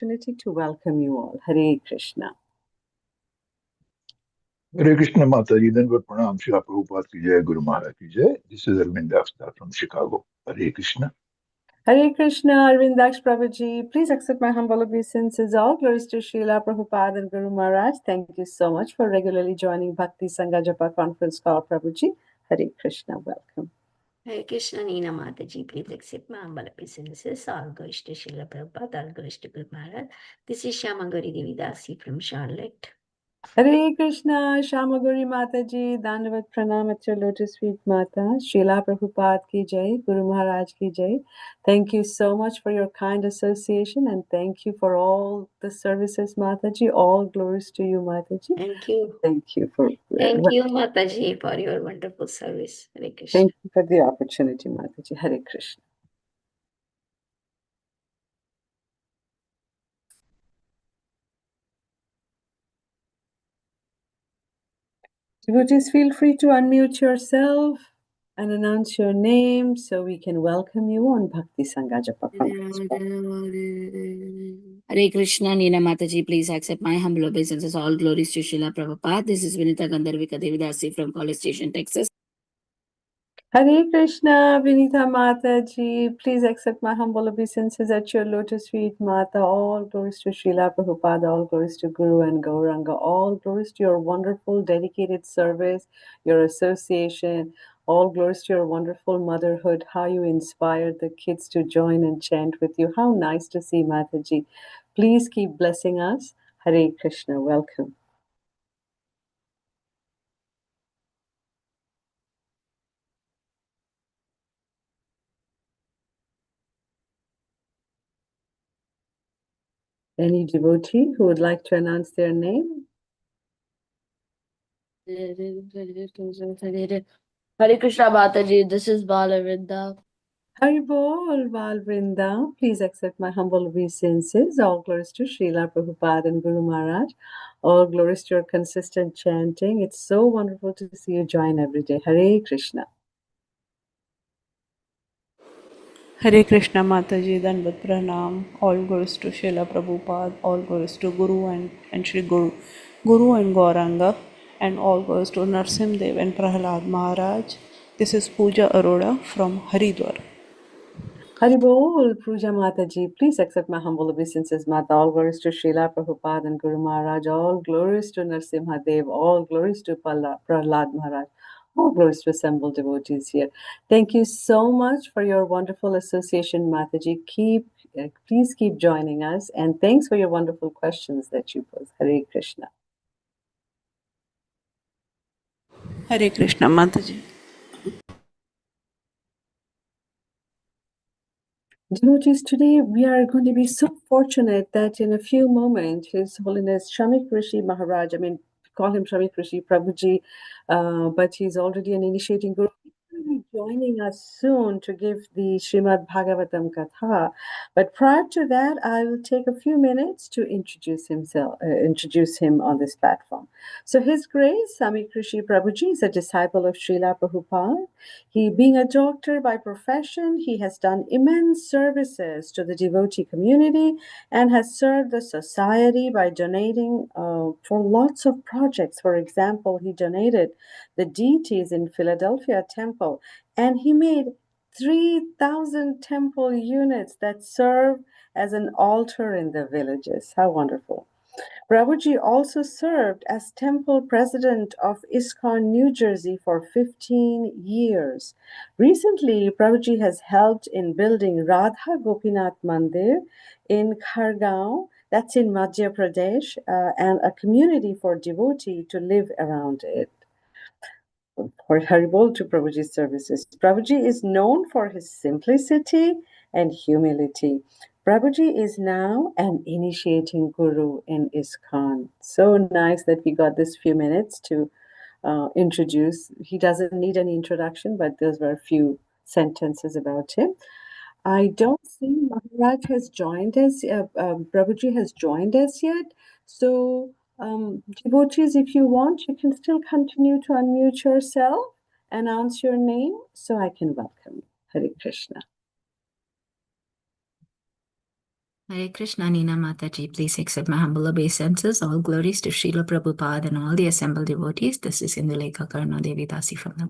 Opportunity to welcome you all. Hare Krishna. Hare Krishna Mataji, Dandavat Pranam, Srila Prabhupada ki jai, Guru Maharaj ki jai. This is Arvind Avstar from Chicago. Hare Krishna. Hare Krishna, Arvindaksh Prabhuji. Please accept my humble obeisances. All glories to Srila Prabhupada and Guru Maharaj. Thank you so much for regularly joining Bhakti Sangha Japa conference call, Prabhuji. Hare Krishna, welcome. Hare Krishna, Nina Mataji, please accept my humble obeisances. All glories to Srila Prabhupada, all glories to Guru Maharaj. This is Shamagari Devidasi from Charlotte. Hare Krishna, Shamaguri Mataji, Dandavat Pranam at your lotus feet, Mata. Srila Prabhupada ki jai, Guru Maharaj ki jai. Thank you so much for your kind association and thank you for all the services, Mataji. All glories to you, Mataji. Thank you. Thank you for Mataji, for your wonderful service. Hare Krishna. Thank you for the opportunity, Mataji. Hare Krishna. Devotees, feel free to unmute yourself and announce your name so we can welcome you on Bhakti Sangha Japa conference. Hare Krishna, Nina Mataji, please accept my humble obeisances. All glories to Srila Prabhupada. This is Vinita Gandharvika Devidasi from College Station, Texas. Hare Krishna, Vinita Mataji, please accept my humble obeisances at your lotus feet, Mata. All glories to Srila Prabhupada, all glories to Guru and Gauranga, all glories to your wonderful dedicated service, your association, all glories to your wonderful motherhood, how you inspired the kids to join and chant with you. How nice to see, Mataji. Please keep blessing us. Hare Krishna, welcome. Any devotee who would like to announce their name? Hare Krishna Mataji, this is Balavinda. Haribol, Valvrinda, please accept my humble obeisances. All glories to Srila Prabhupada and Guru Maharaj. All glories to your consistent chanting. It's so wonderful to see you join every day. Hare Krishna. Hare Krishna Mataji, Dandavat Pranam. All glories to Srila Prabhupada, all glories to Guru and Shri Guru and Gauranga, and all glories to Narsimdev and Prahlad Maharaj. This is Pooja Arora from Haridwar. Haribol, Puja Mataji, please accept my humble obeisances, Mata. All glories to Srila Prabhupada and Guru Maharaj. All glories to Narsimhadev. All glories to Prahlad Maharaj. All glories to assembled devotees here. Thank you so much for your wonderful association, Mataji. Please keep joining us, and thanks for your wonderful questions that you pose. Hare Krishna. Hare Krishna Mataji. Devotees, today we are going to be so fortunate that in a few moments, His Holiness Samik Rishi Maharaj, call him Samik Rishi Prabhuji, but he's already an initiating guru. He's going to be joining us soon to give the Srimad Bhagavatam Katha. But prior to that, I will take a few minutes to introduce him on this platform. So His Grace, Samik Rishi Prabhuji, is a disciple of Srila Prabhupada. He, being a doctor by profession, he has done immense services to the devotee community and has served the society by donating for lots of projects. For example, he donated the deities in Philadelphia temple, and he made 3,000 temple units that serve as an altar in the villages. How wonderful. Prabhuji also served as temple president of ISKCON New Jersey for 15 years. Recently, Prabhuji has helped in building Radha Gopinath Mandir in Khargaon, that's in Madhya Pradesh, and a community for devotee to live around it. For Haribol to Prabhuji's services. Prabhuji is known for his simplicity and humility. Prabhuji is now an initiating guru in ISKCON. So nice that we got this few minutes to introduce. He doesn't need any introduction, but those were a few sentences about him. I don't see Maharaj has joined us, Prabhuji has joined us yet. So, devotees, if you want, you can still continue to unmute yourself, announce your name, so I can welcome you. Hare Krishna. Hare Krishna, Nina Mataji, please accept my humble obeisances. All glories to Srila Prabhupada and all the assembled devotees. This is Indulekha Karna Devi Dasi from the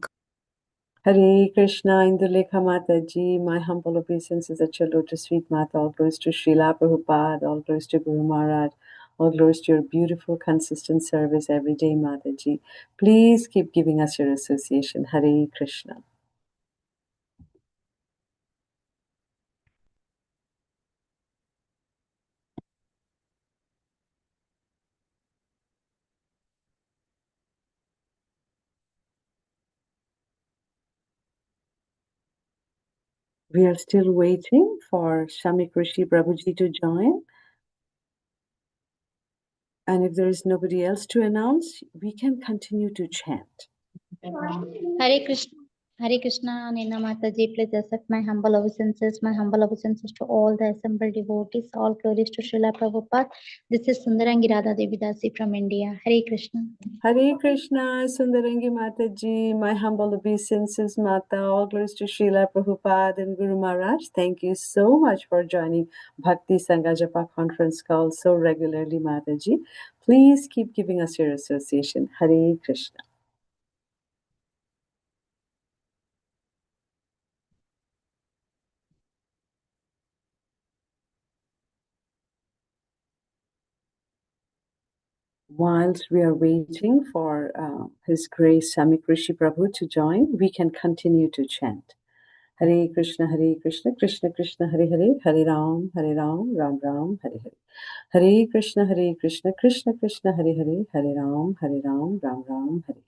Hare Krishna, Indulekha Mataji, my humble obeisances at your lotus feet, Mata. All glories to Srila Prabhupada, all glories to Guru Maharaj, all glories to your beautiful, consistent service every day, Mataji. Please keep giving us your association. Hare Krishna. We are still waiting for Samik Rishi Prabhuji to join. And if there is nobody else to announce, we can continue to chant. Hare Krishna. Hare Krishna, Nina Mataji, please accept my humble obeisances to all the assembled devotees. All glories to Srila Prabhupada. This is Sundarangi Radha Devidasi from India. Hare Krishna. Hare Krishna, Sundarangi Mataji, my humble obeisances, Mata. All glories to Srila Prabhupada and Guru Maharaj. Thank you so much for joining Bhakti Sangha Japa conference call so regularly, Mataji. Please keep giving us your association. Hare Krishna. Whilst we are waiting for His Grace Samik Rishi Prabhu to join, we can continue to chant. Hare Krishna, Krishna Krishna, Hare Hare, Hare Ram, Ram Ram, Hare Hare. Hare Krishna, Krishna Krishna, Hare Hare, Hare Ram, Ram Ram, Hare Hare.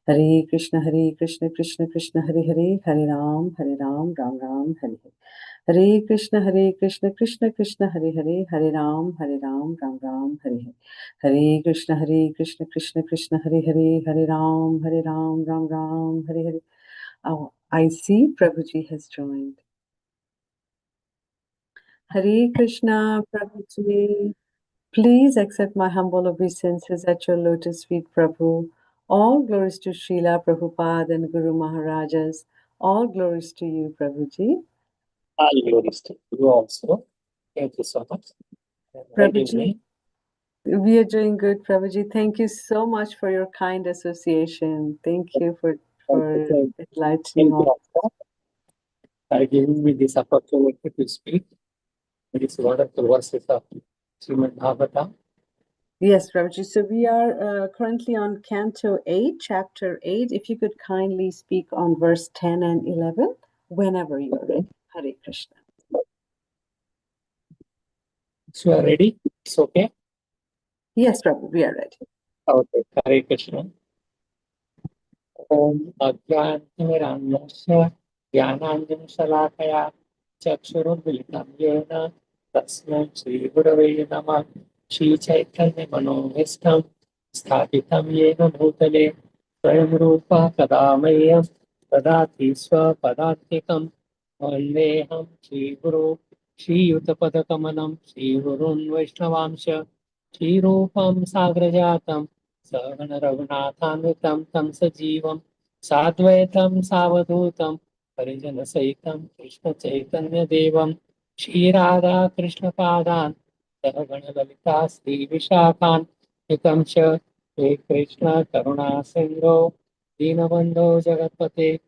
Hare Krishna, Krishna Krishna, Hare Hare, Hare Ram, Ram Ram, Hare Hare. Hare Krishna, Krishna Krishna, Hare Hare, Hare Ram, Ram Ram, Hare Hare. Hare Krishna, Krishna Krishna, Hare Hare, Hare Ram, Ram Ram, Hare Hare. Oh, I see Prabhuji has joined. Hare Krishna, Prabhuji. Please accept my humble obeisances at your lotus feet, Prabhu. All glories to Srila Prabhupada and Guru Maharajas. All glories to you, Prabhuji. All glories to you also. Thank you so much. Prabhuji, we are doing good, Prabhuji. Thank you so much for your kind association. Thank you for enlightening all. For giving me this opportunity to speak. This wonderful verses of Srimad Bhagavatam. Yes, Prabhuji. So we are currently on Canto 8, Chapter 8. If you could kindly speak on verse 10 and 11, whenever you are ready. Hare Krishna. So you are ready? It's okay? Yes, Prabhu, we are ready. Okay. Hare Krishna. Om Ajnantimiranyasya Jnananjansalakaya Chakshurunmilitam Yena Tasmai Shri Gurave Namah Shri Chaitanya Manovistam Sthapitam Yena Bhutale Swayam Rupa Kadamayam Tadati Swapadantikam Vandeham Shri Guru Shri Yutapadakamanam Shri Gurun Vaishnavamsha Shri Rupam Sagrajatam Savana Raghunathanvitam Tam Sajivam Sadvaitam Savadutam Parijana Saitam Krishna Chaitanya Devam Shri Radha Krishna Padan Sarvana Lalita Sri Vishakhan Nikam Cha He Krishna Karuna Sindho Dinabandho Jagatpate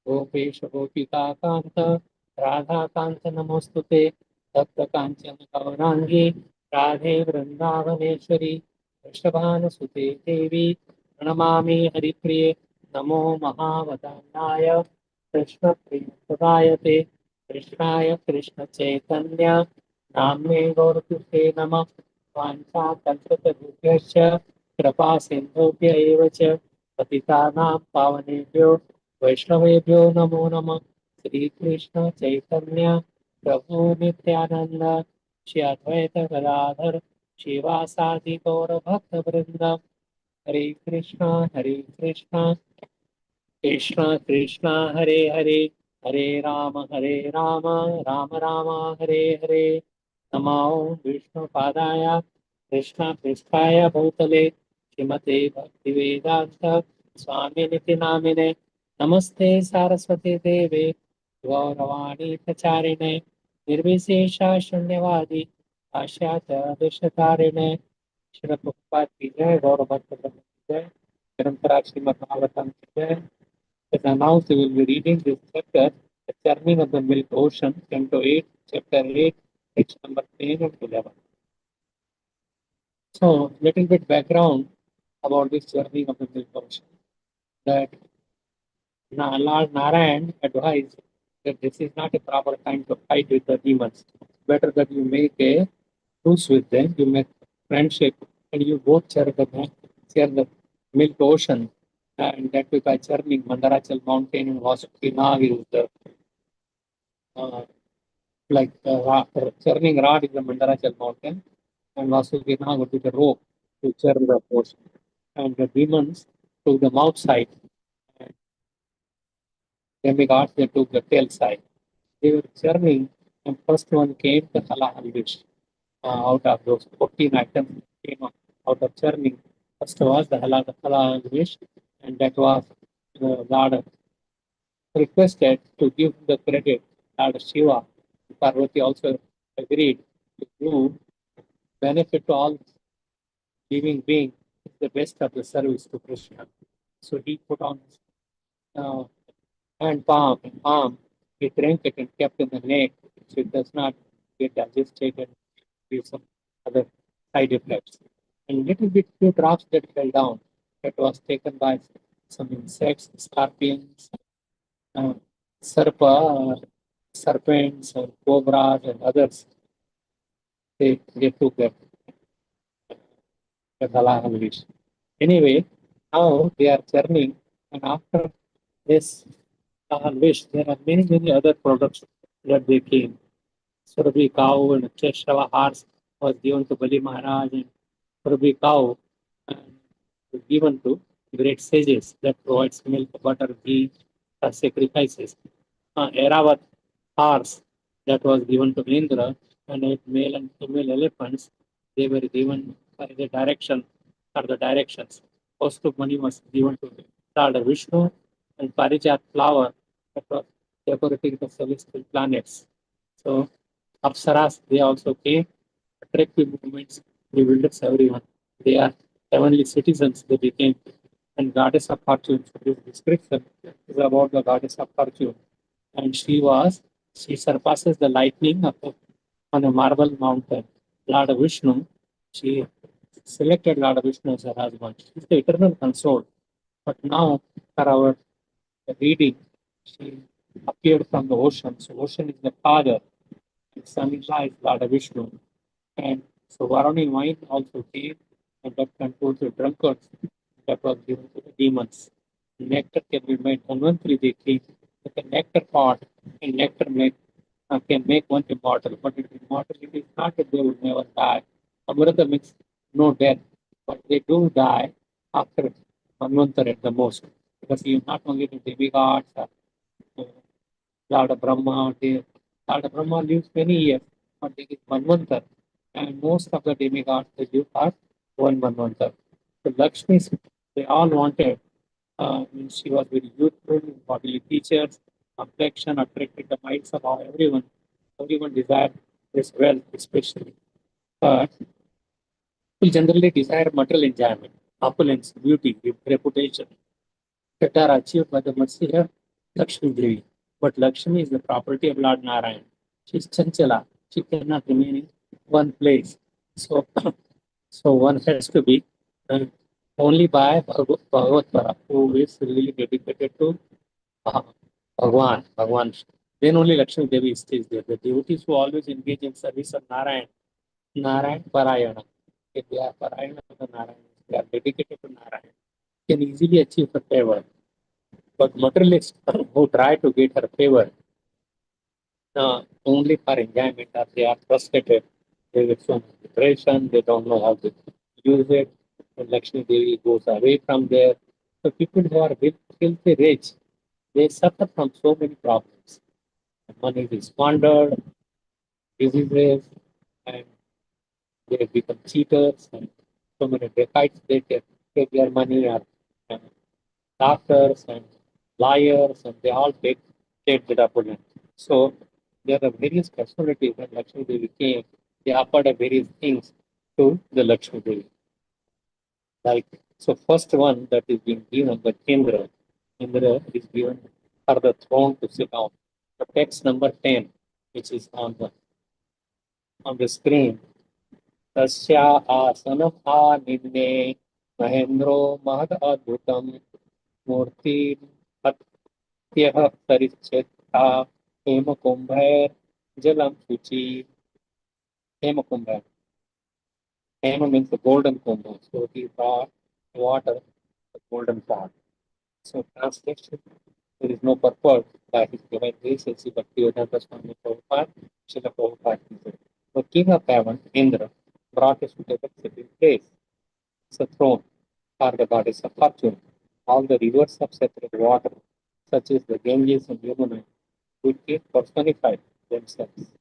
Gopesha Gopika Kanta Radha Kanta Namostute Takta Kanchana Gaurangi Radhe Vrindavaneshwari Vrishabhanasute Devi Pranamami Haripriye Namo Mahavadanaaya Krishna Priyadayate Krishnaya Krishna Chaitanya Namne Gaurapute Namah Vancha Kalpata Bhubhyascha Kripa Sindhubhya Eva Cha Patitanam Pavanebhyo Vaishnavebhyo Namo Namah Sri Krishna Chaitanya Prabhu Nityananda Shri Advaita Gadadhar Shivasadi Gaura Bhakta Vrinda Hare Krishna Krishna Krishna Hare Hare Hare Rama Rama Rama Hare Hare Namo Vishnu Padaya Krishna Prishthaya Bhutale Srimate Bhaktivedanta Swami Niti Namine Namaste Saraswati Deve Gauravani Pacharine Nirvishesha Shunyavadi आशा देशतारिणे श्री प्रभुपाद की जय, गौर भक्त की जय, परंपरा श्रीमद् भागवतम की जय. As announced, we will be reading this chapter, The Churning of the Milk Ocean, Canto 8, Chapter 8, text number 10 and 11. So, little bit background about this churning of the milk ocean. That Lord Narayan advised that this is not a proper time to fight with the demons. Better that you make a truce with them, you make friendship, and you both share the milk ocean. And that way by churning Mandarachal mountain and Vasuki Nag is the like churning rod is the Mandarachal mountain, and Vasuki Nag would be the rope to churn the ocean. And the demons took the mouth side, and demigods they took the tail side. They were churning, and first one came the Halahalvish. Out of those 14 items came out of churning. First was the Halahalvish, and that was Lord requested to give the credit. Lord Shiva, Parvati also agreed to do benefit to all living beings is the best of the service to Krishna. So he put on uh, hand palm, he drank it and kept in the neck so it does not get digested and give some other side effects. And little bit few drops that fell down, that was taken by some insects, scorpions, uh, serpents, and cobras, and others. They took the Halahalvish. Anyway, now they are churning, and after this Halahalvish, there are many other products that they came. Surabhi cow and Keshava horse was given to Bali Maharaj, and Surabhi cow was given to great sages that provides milk, butter, ghee, sacrifices. Eravat horse that was given to Indra, and 8 male and female elephants, they were given by the direction or the directions. Most of money was given to Lord Vishnu, and Parijat flower that was decorating the celestial planets. So Apsaras, they also came, attractive movements, bewilders everyone. They are heavenly citizens, they became, and goddess of fortune. So this description is about the goddess of fortune. And she surpasses the lightning on a marble mountain. Lord Vishnu, she selected Lord Vishnu as her husband. She's the eternal consort. But now, for our reading, she appeared from the ocean. So ocean is the father, and Samik is Lord Vishnu. And so Varuni wine also came, and that controls the drunkards that was given to the demons. Nectar can be made Dhanvantri they came with a nectar pot, and nectar can make one immortal, but immortality is not that they will never die. Amrita means no death, but they do die after Manvantar at the most. Because you not only the demigods, uh, Lord Brahma, Lord Brahma lives many years, but there is Manvantar, and most of the demigods they live for one Manvantar. So Lakshmi, they all wanted. She was very youthful, bodily features, complexion attracted the minds of everyone. Everyone desired this wealth, especially. But people generally desire material enjoyment, opulence, beauty, reputation that are achieved by the mercy of Lakshmi Devi. But Lakshmi is the property of Lord Narayan. She is Chanchala. She cannot remain in one place. So, so one has to be uh, only by Bhagavatara, who is really dedicated to uh, Bhagwan. Then only Lakshmi Devi stays there. The devotees who always engage in service of Narayan Parayana. If they are Parayana to Narayan, they are dedicated to Narayan, can easily achieve her favor. But materialists who try to get her favor only for enjoyment or they are frustrated, they get so much depression, they don't know how to use it. And Lakshmi Devi goes away from there. So people who are filthy rich, they suffer from so many problems. Money is squandered, diseases, and they become cheaters, and so many dacoits, they take their money, or uh, doctors and lawyers, and they all take the opponent. So there are various personalities when Lakshmi Devi came. they offered various things to the Lakshmi Devi. Like, so first one that is being given, the Indra. Indra is given for the throne to sit on. The text number 10, which is on the screen. तस्या आसनभानिन्ने महेन्द्रो महद अद्भुतम् मूर्तिमत्यः परिच्छेत्ता हेमकुम्भैर्जलं शुचि हेमकुम्भैः Hema means the golden kumbha. So he brought water, the golden pot. So translation, there is no purport by his divine grace, but Yogananda Swami Prabhupada, Srila Prabhupada. The king of heaven, Indra, brought a suitable sitting place. It's a throne for the goddess of fortune. All the rivers of sacred water, such as the Ganges and Yamuna, would get personified themselves.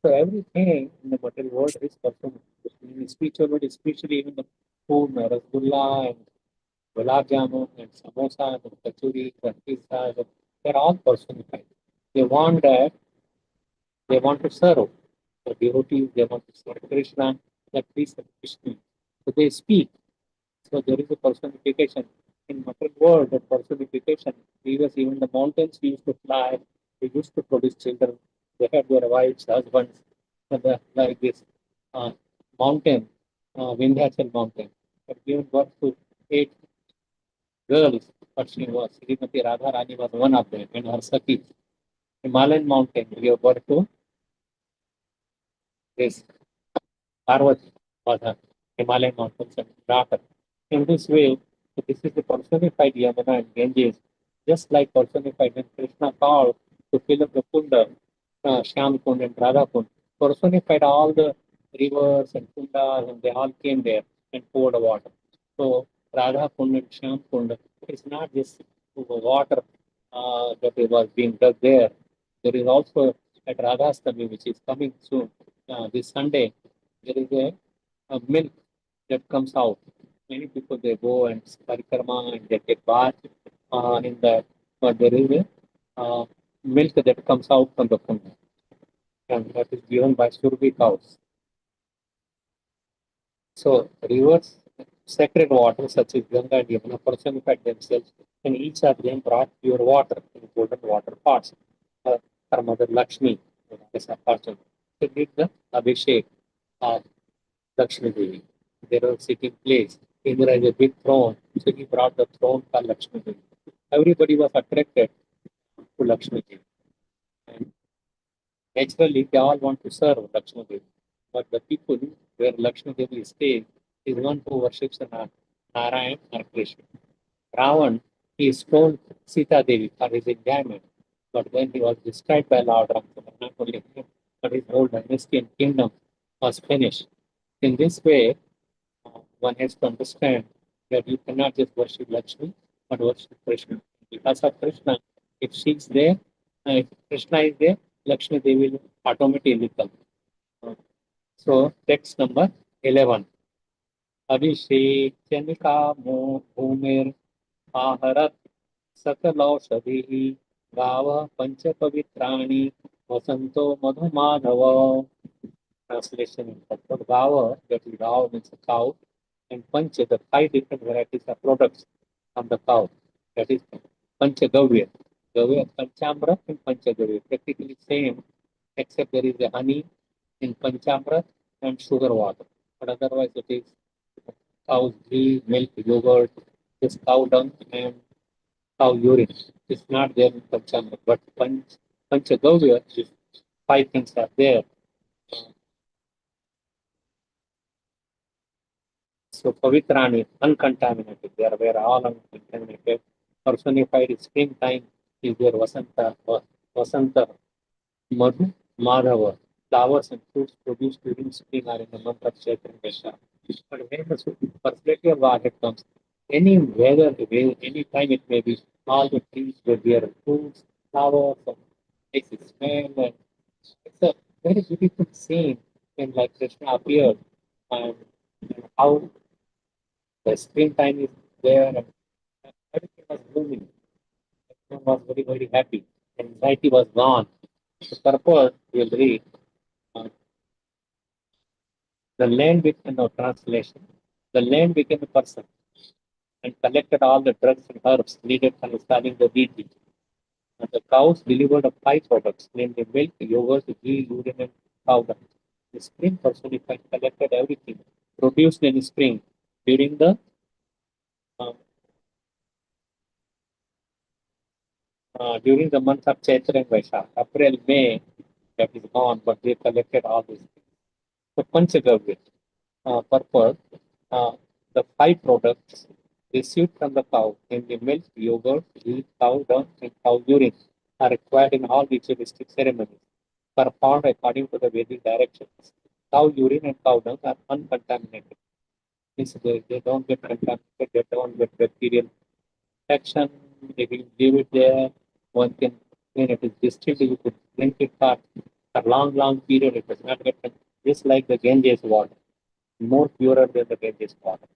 So everything in the material world is personified. In the spiritual world, especially even the food, rasgulla and gulab jamun and samosa and kachuri, and pizza, they're all personified. They want that, they want to serve the devotees, they want to serve Krishna, that please serve Krishna. So they speak. So there is a personification. In material world, that personification, previously even the mountains used to fly, they used to produce children, they had their wives, husbands, and like this mountain, Vindhyachal mountain, had given birth to 8 girls, but she was, Srimati Radharani was one of them, and her Sati, Himalayan mountain, gave birth to this Parvati, was a Himalayan mountains and daughter. In this way, so this is the personified Yamuna and Ganges, just like personified when Krishna called to fill up the Kunda, Shyam Kund and Radha Kund, personified all the rivers and kundas, and they all came there and poured water. So Radha Kund and Shyam Kund is not just water that was being dug there. There is also at Radhastami, which is coming soon, this Sunday, there is a milk that comes out. Many people they go and parikrama and they take bath in that, but there is a milk that comes out from the kunda, and that is given by Survi cows. So rivers, sacred water such as Ganga and Yamuna personified themselves, and each of them brought pure water in golden water pots. Her mother Lakshmi, as a person, she did the Abhishek of Lakshmi Devi. There was a sitting place. Indra has a big throne, so he brought the throne for Lakshmi Devi. Everybody was attracted to Lakshmi Devi. And naturally, they all want to serve Lakshmi Devi. But the people where Lakshmi Devi stays is one who worships Narayan or Krishna. Ravan, he stole Sita Devi for his enjoyment. But when he was destroyed by Lord Rama, not only him, but his whole dynasty and kingdom was finished. In this way, one has to understand that you cannot just worship Lakshmi, but worship Krishna. Because of Krishna, if she is there, if Krishna is there, Lakshmi Devi will automatically come. So, text number 11. Abhishek Chanika Bhumir Aharat Sakalaushadhi Gava Pancha Pavitrani Vasanto Madhumadhava. Translation of the Gava, that is Gava means a cow, and Pancha, the 5 different varieties of products from the cow. That is Panchagavya. Gavya, Panchamra and Panchagavya. Practically same, except there is a honey in Panchamra and sugar water. But otherwise it is cow's ghee, milk, yogurt, this cow dung and cow urine. It's not there in Panchamra. But Panchagavya, is 5 things are there. So Pavitrani, uncontaminated. They are where all uncontaminated. Personified springtime is their Vasanta, Madhu, Madhava. Flowers and fruits produced during spring are in the month of Chaitra and Vaishakh. But when the personality of Godhead comes, any weather, any time it may be, all the trees will bear fruits, flowers, and makes it smell. And it's a very beautiful scene when like Krishna appeared and how the springtime is there and everything was blooming. Everyone was very, very happy. Anxiety was gone. The purport will read The land became a translation. The land became a person and collected all the drugs and herbs needed for installing the deity. And the cows delivered 5 products, namely milk, yogurt, ghee, urine, and powder. The spring personified collected everything produced in spring during the month of Chaitra and Vaishakh. April, May, that is gone, but they collected all these things. So Panchagavya, purpose, uh, the 5 products received from the cow, namely milk, yogurt, ghee, cow dung, and cow urine, are required in all ritualistic ceremonies, performed according to the Vedic directions. Cow urine and cow dung are uncontaminated. Means they don't get contaminated, they don't get bacterial infection. If you leave it there, one can, when it is distilled, you could drink it for a long, long period. It does not get just like the Ganges water, more purer than the Ganges water.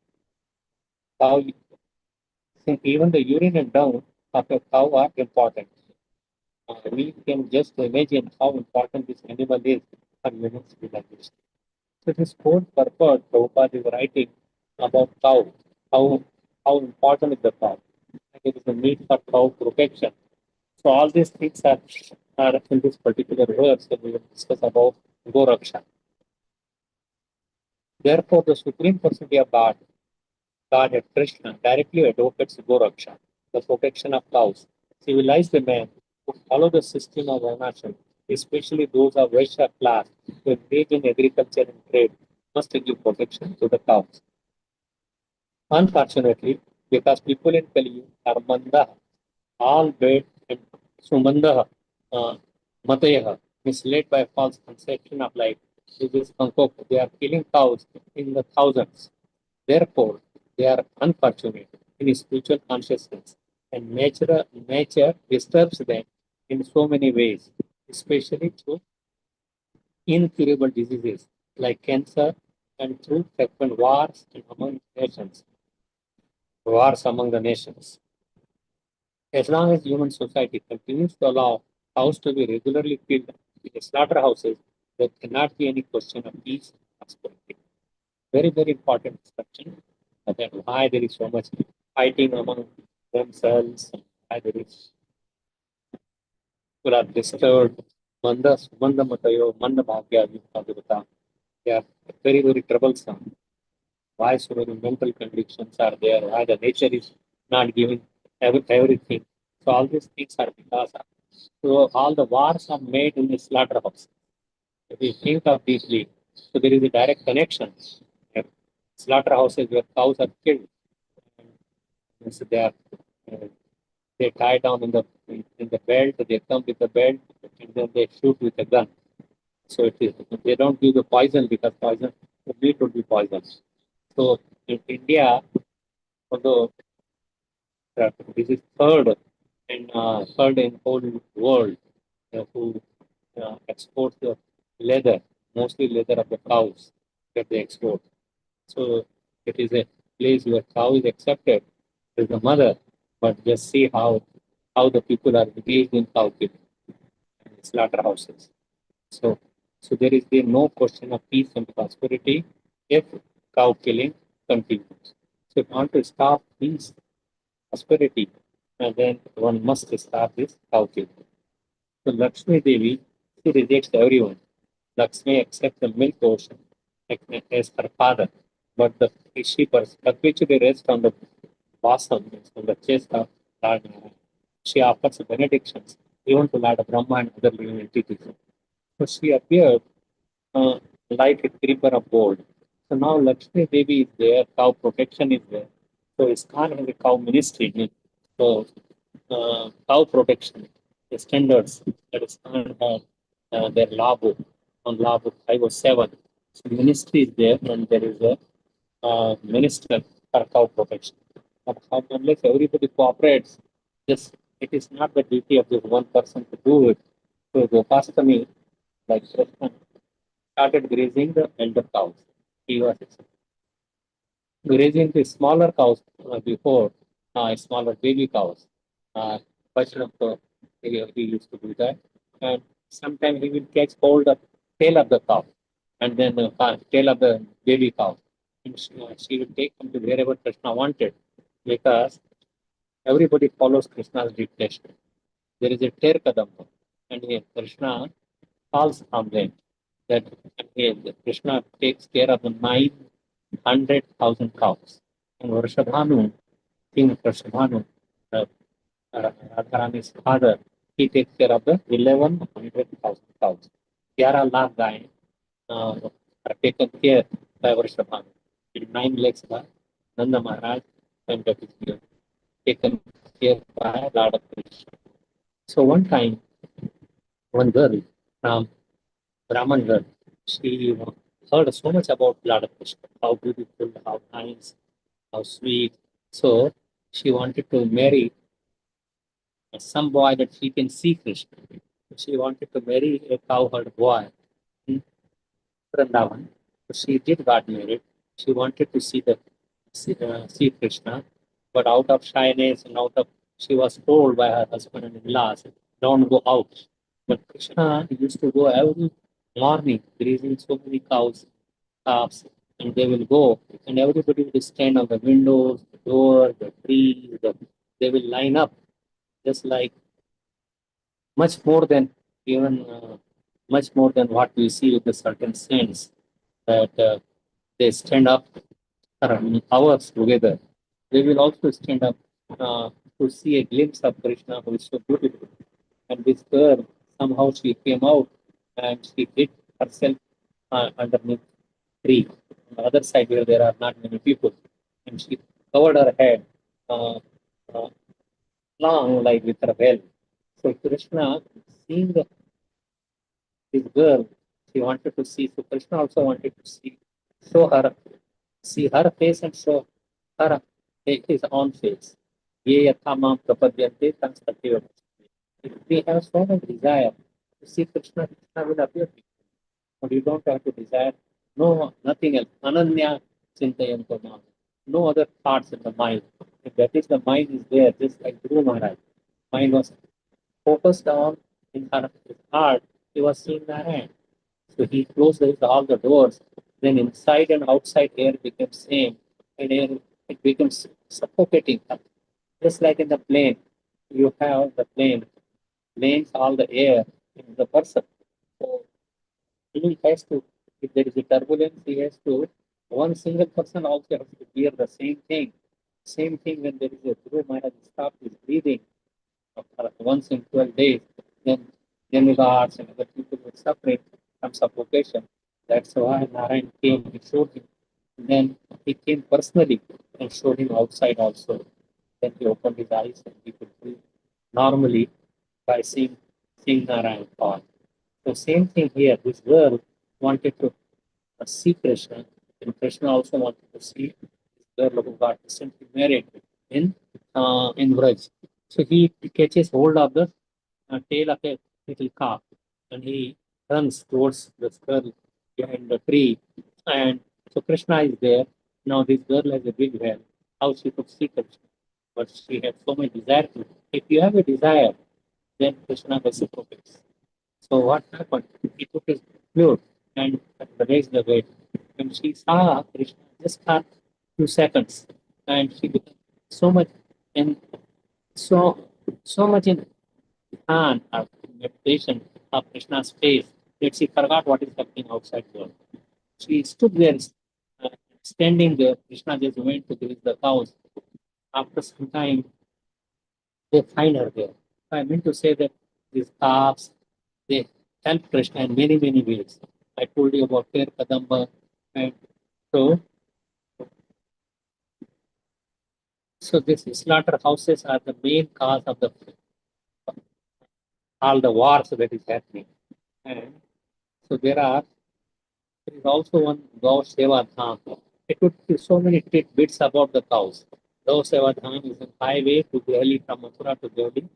Cow, even the urine and dung of a cow are important. We can just imagine how important this animal is for human civilization. So this whole purpose, Prabhupada is writing about cow, how, how important is the cow. There is a need for cow protection. So all these things are in this particular verse that we will discuss about Goraksha. Therefore, the Supreme Personality of God Krishna directly advocates Goraksha, the protection of cows. Civilized men who follow the system of ownership, especially those of Vaishya class who engage in agriculture and trade, must give protection to the cows. Unfortunately, because people in Kali are manda, all bad and sumanda, mataya, misled by false conception of life. They are killing cows in the thousands. Therefore, they are unfortunate in spiritual consciousness, and nature disturbs them in so many ways, especially through incurable diseases like cancer and through frequent wars among the nations. As long as human society continues to allow cows to be regularly killed in slaughterhouses, there cannot be any question of peace and prosperity. Very, very important discussion that why there is so much fighting among themselves, why there is people are disturbed. Manda Matayo, Manda Bhagya, they are very, very troublesome. Why so many mental conditions are there? Why the nature is not giving everything? So all these things are because of. So all the wars are made in the slaughterhouse. If you think of deeply, so there is a direct connection. Slaughterhouses where cows are killed, and so they tie down in the belt. They come with the belt, and then they shoot with a gun. So it is they don't give the poison because poison the meat would be poison. So in India, although this is third in whole world who exports the leather, mostly leather of the cows that they export. So it is a place where cow is accepted as the mother, but just see how the people are engaged in cow killing in slaughterhouses. So so there is no question of peace and prosperity if cow killing continues. So if you want to stop peace, prosperity, and then one must stop this cow killing. So Lakshmi Devi, she rejects everyone. Lakshmi accepts the milk ocean as her father, but she perpetually rests on the bosom, on the chest of Lord Narayana. She offers benedictions even to Lord Brahma and other living entities. So she appeared uh, like a creeper of gold. So now Lakshmi Devi is there, cow protection is there. So ISKCON has a cow ministry. So cow protection, the standards that ISKCON has their law book on law book 507. So ministry is there and there is a minister for cow protection. But unless everybody cooperates, just it is not the duty of just one person to do it. So Gopastami, like Krishna, started grazing the elder cows. He was grazing the smaller cows before, smaller baby cows. Uh, Vaishnava, he used to do that. And sometimes he will catch hold of tail of the cow. and then the tail of the baby cow. And she will take him to wherever Krishna wanted, because everybody follows Krishna's dictation. There is a tear kadamba, and Krishna calls from them that Krishna takes care of the 900,000 cows. And Vrishabhanu, King Vrishabhanu, Radharani's father, he takes care of the 1100,000 cows. 11 lakh गायें are taken care by Vrishabhanu. 9 lakhs by Nanda Maharaj, and that is taken care by Lord of Krishna. So one time, one girl from Brahman girl, she heard so much about Lord of Krishna, how beautiful, how nice, how sweet. So she wanted to marry some boy that she can see Krishna. She wanted to marry a cowherd boy in Vrindavan. So she did got married. She wanted to see Krishna, but out of shyness and out of she was told by her husband and in-laws, don't go out. But Krishna used to go every morning, grazing so many cows, calves, and they will go, and everybody will stand on the windows, the door, the trees, they will line up just like much more than even much more than what we see with the certain saints that they stand up for hours together. They will also stand up to see a glimpse of Krishna, who is so beautiful. And this girl, somehow she came out and she hid herself underneath tree. On the other side where there are not many people, and she covered her head uh, uh, long like with her veil. So Krishna, seeing this girl, she wanted to see. So Krishna also wanted to see her face and show her his own face. Ye yathamam prapadyante tam satyam. If we have so much desire to see Krishna, Krishna will appear to you. But you don't have to desire nothing else. Ananya chintayanto mam. No other thoughts in the mind. If that is the mind is there, just like Guru Maharaj. Mind was focused on in his heart, he was seeing Narayan. So he closed all the doors. Then inside and outside air became same, and air it becomes suffocating. Just like in the plane, you have the plane, planes all the air in the person. So he has to, if there is a turbulence, he has to. One single person also has to bear the same thing. Same thing when there is a Guru Maharaj stops his breathing once in 12 days, then demigods and other people were suffering from suffocation. That's why Narayan came and showed him. Then he came personally and showed him outside also. Then he opened his eyes and he could breathe normally by seeing Narayan fall. So same thing here. This girl wanted to see Krishna, and Krishna also wanted to see this girl who got recently married in Vraj. So he catches hold of the tail of a little calf, and he runs towards this girl behind the tree. And so Krishna is there. Now this girl has a big head. How she could see Krishna? But she had so much desire to. If you have a desire, then Krishna reciprocates. So what happened? He took his flute and raised the weight. When she saw Krishna just for few seconds, and she became so much in so much in and meditation of Krishna's face that she forgot what is happening outside world. She stood there, uh, standing there. Krishna just went to graze the cows. After some time, they find her there. I mean to say that these calves, they help Krishna in many, many ways. I told you about Ter Kadamba. And so, so these slaughterhouses are the main cause of all the wars that is happening. And so there is also one Gau Seva Dham. It would give so many tidbits about the cows. Gau Seva Dham is a highway to Delhi from Mathura to Delhi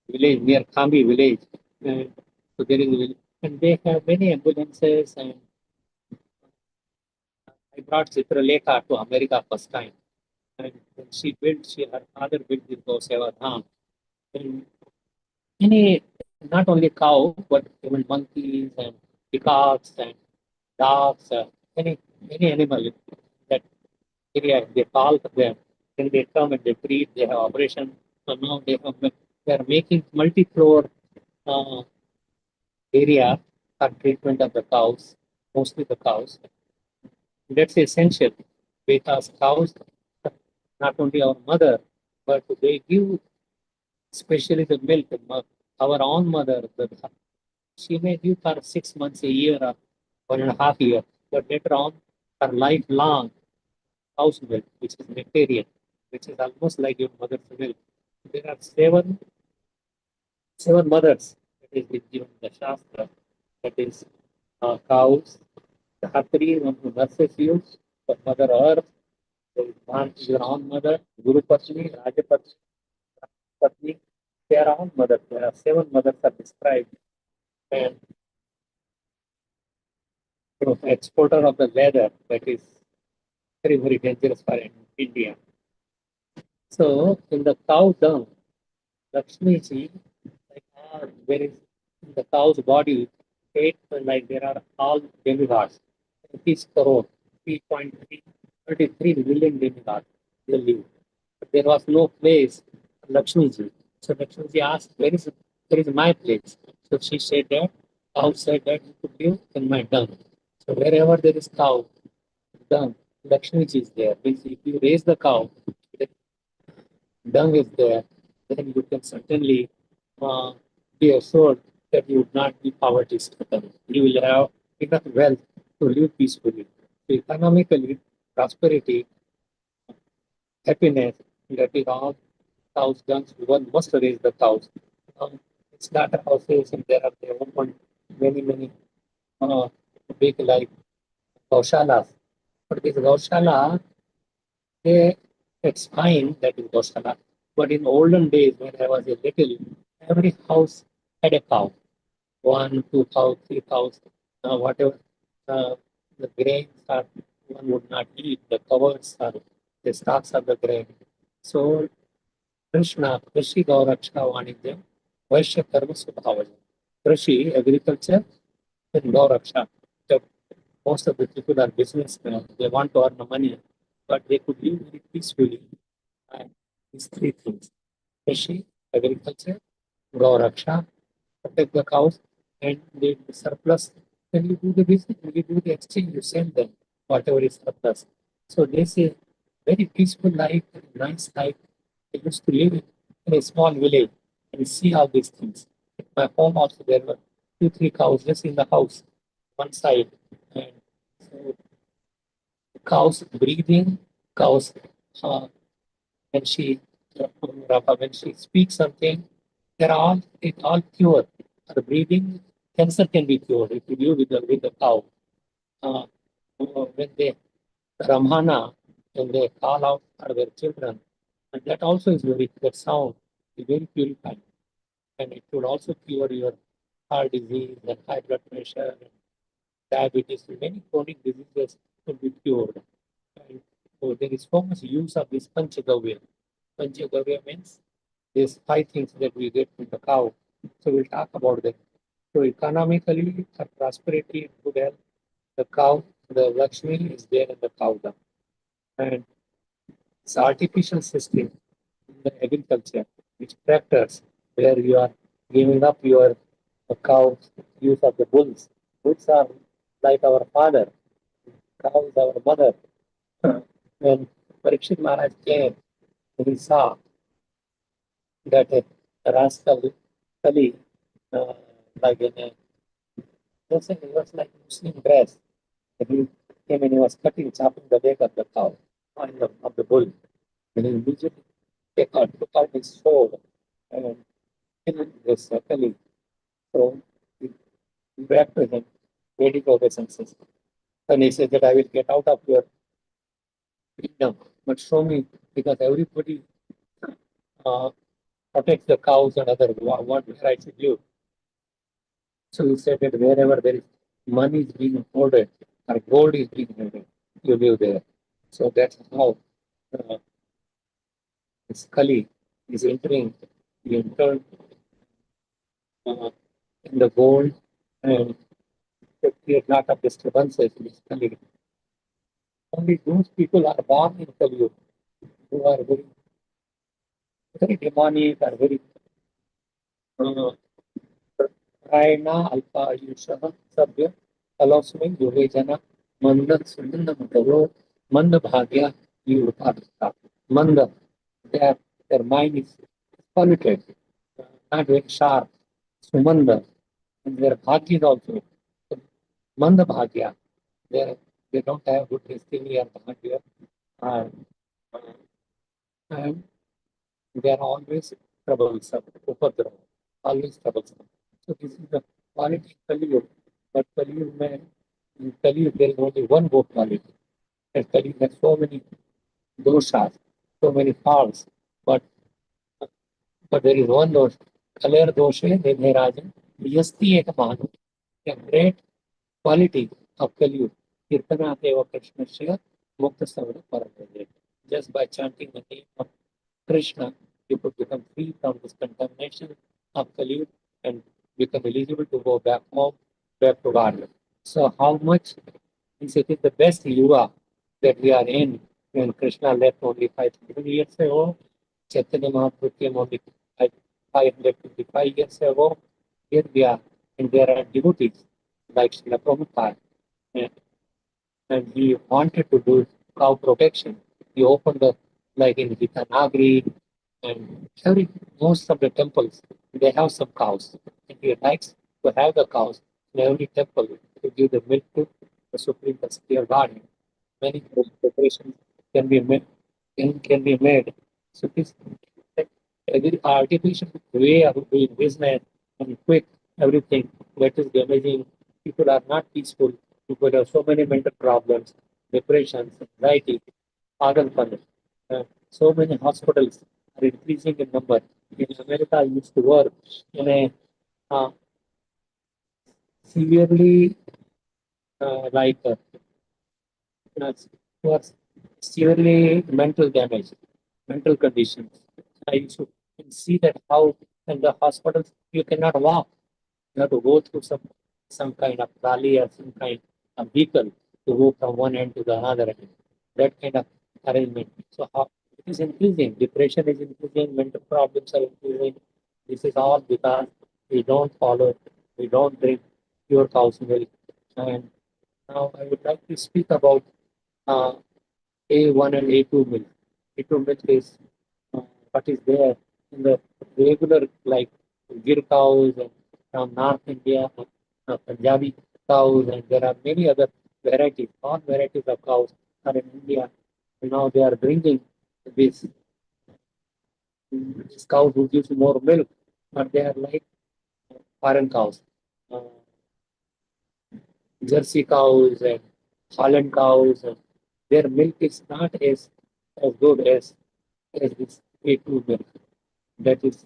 village near Khambi village. And so there is a village. And they have many ambulances. And I brought Chitralekha to America first time. And when her father built this Gau Seva Dham. And many, not only cow, but even monkeys and peacocks and dogs, any animal that area, they call for them. Then they come and they treat, they have operation. So now they are making multi-floor area for treatment of the cows, mostly the cows. That's essential because cows are not only our mother, but they give especially the milk. Our own mother, she may give for 6 months, a year, or 1.5 years, but later on, her lifelong cow's milk, which is nectarian, which is almost like your mother's milk. There are seven mothers that is given in the Shastra. That is cows, the Hatri, one who nurses you, the Mother Earth, your own mother, Guru Patni, Raja Patni, they are all mothers. There are seven mothers are described. And exporter of the leather, that is very, very dangerous for India. So in the cow dung, Lakshmi ji, like there is in the cow's body, like there are all demigods. It is crore, 3.33 million demigods they live. But there was no place for Lakshmi ji. So Lakshmi ji asked, where is my place? So she said that, cow said that you could live in my dung. So wherever there is cow, dung, Lakshmi ji is there. Means if you raise the cow, the dung is there, then you can certainly be assured that you would not be poverty stricken. You will have enough wealth to live peacefully. So economically, prosperity, happiness, that is all cows dung. One must raise the cows. It's not a houses and there are many big like gaushalas. But this gaushala, they, it's fine that is Gosala. But in olden days, when I was a little, every house had a cow. 1, 2 cows, 3 cows, whatever the grains are, one would not eat. The covers are, the stalks of the grain. So Krishna, Rishi Gauraksha Vanidya, Vaishya Karma Subhavaja. Rishi, agriculture, and Gauraksha. The, most of the people are businessmen. They want to earn the money, but they could live very peacefully. And these three things: Rishi, agriculture, Gauraksha, protect the cows, and the surplus. When you do the business, when you do the exchange, you send them whatever is surplus. So this is very peaceful life, very nice life. I used to live in a small village and see all these things. In my home also there were 2, 3 cows just in the house, one side. And so cows breathing, cows when she when she speaks something, it all pure. Her breathing, cancer can be cured if you do with the cow. Uh, when they Ramhana, when they call out for their children, and that also is that sound is very purifying. And it would also cure your heart disease and high blood pressure and diabetes. Many chronic diseases could be cured. And so there is so much use of this Panchagavya. Panchagavya means these 5 things that we get from the cow. So we'll talk about them. So economically, for prosperity, good health, the cow, the Lakshmi is there in the cow dung. And it's artificial system in the agriculture, which tractors, where you are giving up your cows, use of the bulls. Bulls are like our father, cow is our mother. When Parikshit Maharaj came, he saw that a rascal Kali, uh, like in a, he was like Muslim dress. And he came and he was chopping the leg of the cow, of the bull. And he immediately took out his sword and killed this Kali. So he back to him, Vedic obeisances. And he said that I will get out of your kingdom, but show me, because everybody uh, protects the cows and other what I should do. So he said that wherever there is money is being hoarded or gold is being hoarded, you live there. So that's how uh, this Kali is entering. He entered uh, in the gold and that create lot of disturbances in this Kali. Only those people are born in Kali who are very demonic or very Raina Alpha Yusha Sabya Kaloswing Yuvejana Manda Sundana Mutavo Manda Bhagya Yurupata. Manda, their mind is polluted, not very sharp. Sumanda, and their Bhagya is also Manda Bhagya. They don't have good destiny or Bhagya. Uh, and they are always troublesome, Upadra, always troublesome. So this is the quality of Kali. But in Kali there is only one good quality. And Kali has so many doshas, so many faults. But there is one dosh. Kaler doshe Nirajan. Yasti ek manu. A great quality of Kali. Kirtana Deva Krishna Shya Mukta Savana Paramaya. Just by chanting the name of Krishna, you could become free from this contamination of Kali and become eligible to go back home, back to God. So how much is it is the best yuga that we are in when Krishna left only 5,000 years ago, Chaitanya Mahaprabhu came only 555 years ago. Here we are, and there are devotees like Srila Prabhupada, and, and he wanted to do cow protection. He opened the, like in Gitanagri, and most of the temples, they have some cows. And he likes to have the cows in every temple to give the milk to the Supreme Personality God. Many preparations can be made. Can be made. So this very artificial way of doing business and quick everything that is damaging. People are not peaceful. People have so many mental problems, depression, anxiety, organ. So many hospitals are increasing in number. In America, I used to work in a uh, severely like was severely mental damage, mental conditions. I used to see that how in the hospitals you cannot walk. You have to go through some kind of trolley or some kind of vehicle to go from one end to the other end. That kind of arrangement. So how it is increasing. Depression is increasing. Mental problems are increasing. This is all because we don't follow. We don't drink pure cow's milk. And now I would like to speak about uh, A1 and A2 milk. A2 milk is what is there in the regular like Gir cows and from North India, Punjabi cows, and there are many other varieties. All varieties of cows are in India. And now they are bringing this, this cows who gives more milk, but they are like foreign cows. Uh, Jersey cows and Holland cows, and their milk is not as good as this A2 milk. That is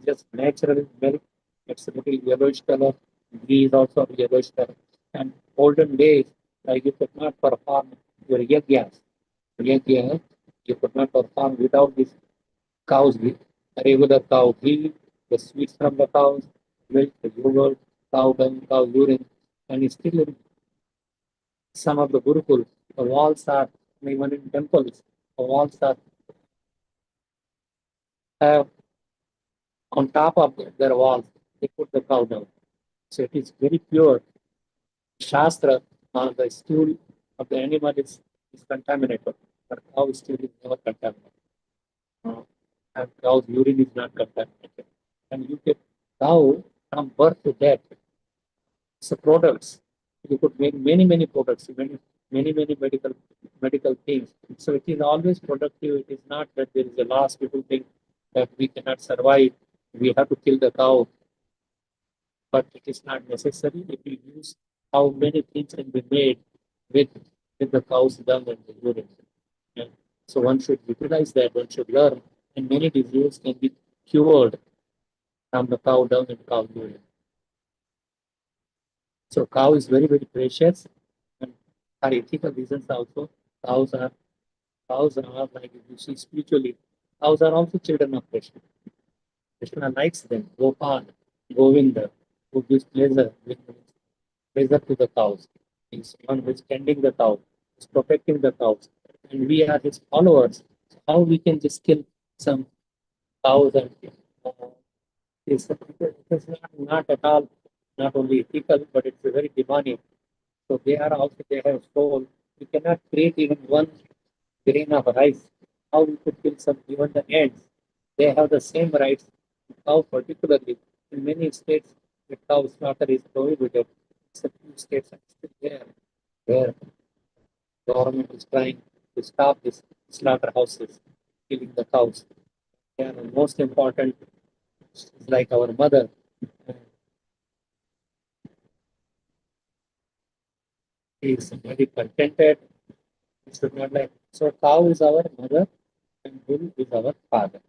just natural milk. It's a little yellowish color. Ghee is also yellowish color. And olden days, like you could not perform your yagyas. Yagya, you could not perform without this cow's ghee, regular cow ghee, the sweets from the cows, milk, the yogurt, cow dung, cow urine, and still in some of the Gurukul, the walls are, even in temples, the walls are have on top of their walls, they put the cow dung. So it is very pure. Shastra, the stool of the animal is contaminated, but cow stool is never contaminated. And cow's urine is not contaminated. And you get cow from birth to death. So products, you could make many products, many medical things. So it is always productive. It is not that there is a loss. People think that we cannot survive. We have to kill the cow, but it is not necessary. If you use how many things can be made with with the cow's dung and the urine. And so one should utilize that. One should learn, and many diseases can be cured from the cow dung and cow urine. So cow is very precious, and for ethical reasons also, cows are cows are like if you see spiritually, cows are also children of Krishna. Krishna likes them. Gopal, Govinda, who gives pleasure. pressure to the cows. He's one who is tending the cows, is protecting the cows, and we are his followers. How we can just kill some cows and uh, it's not at all not only ethical, but it's very demonic. So they are also they have soul. We cannot create even one grain of rice. How we could kill some even the ants? They have the same rights. Cow particularly in many states, the cow slaughter is prohibited. Some few states are still there where government is trying to stop these slaughterhouses killing the cows. They are the most important, like our mother. She is very contented. We should not like so. Cow is our mother, and bull is our father.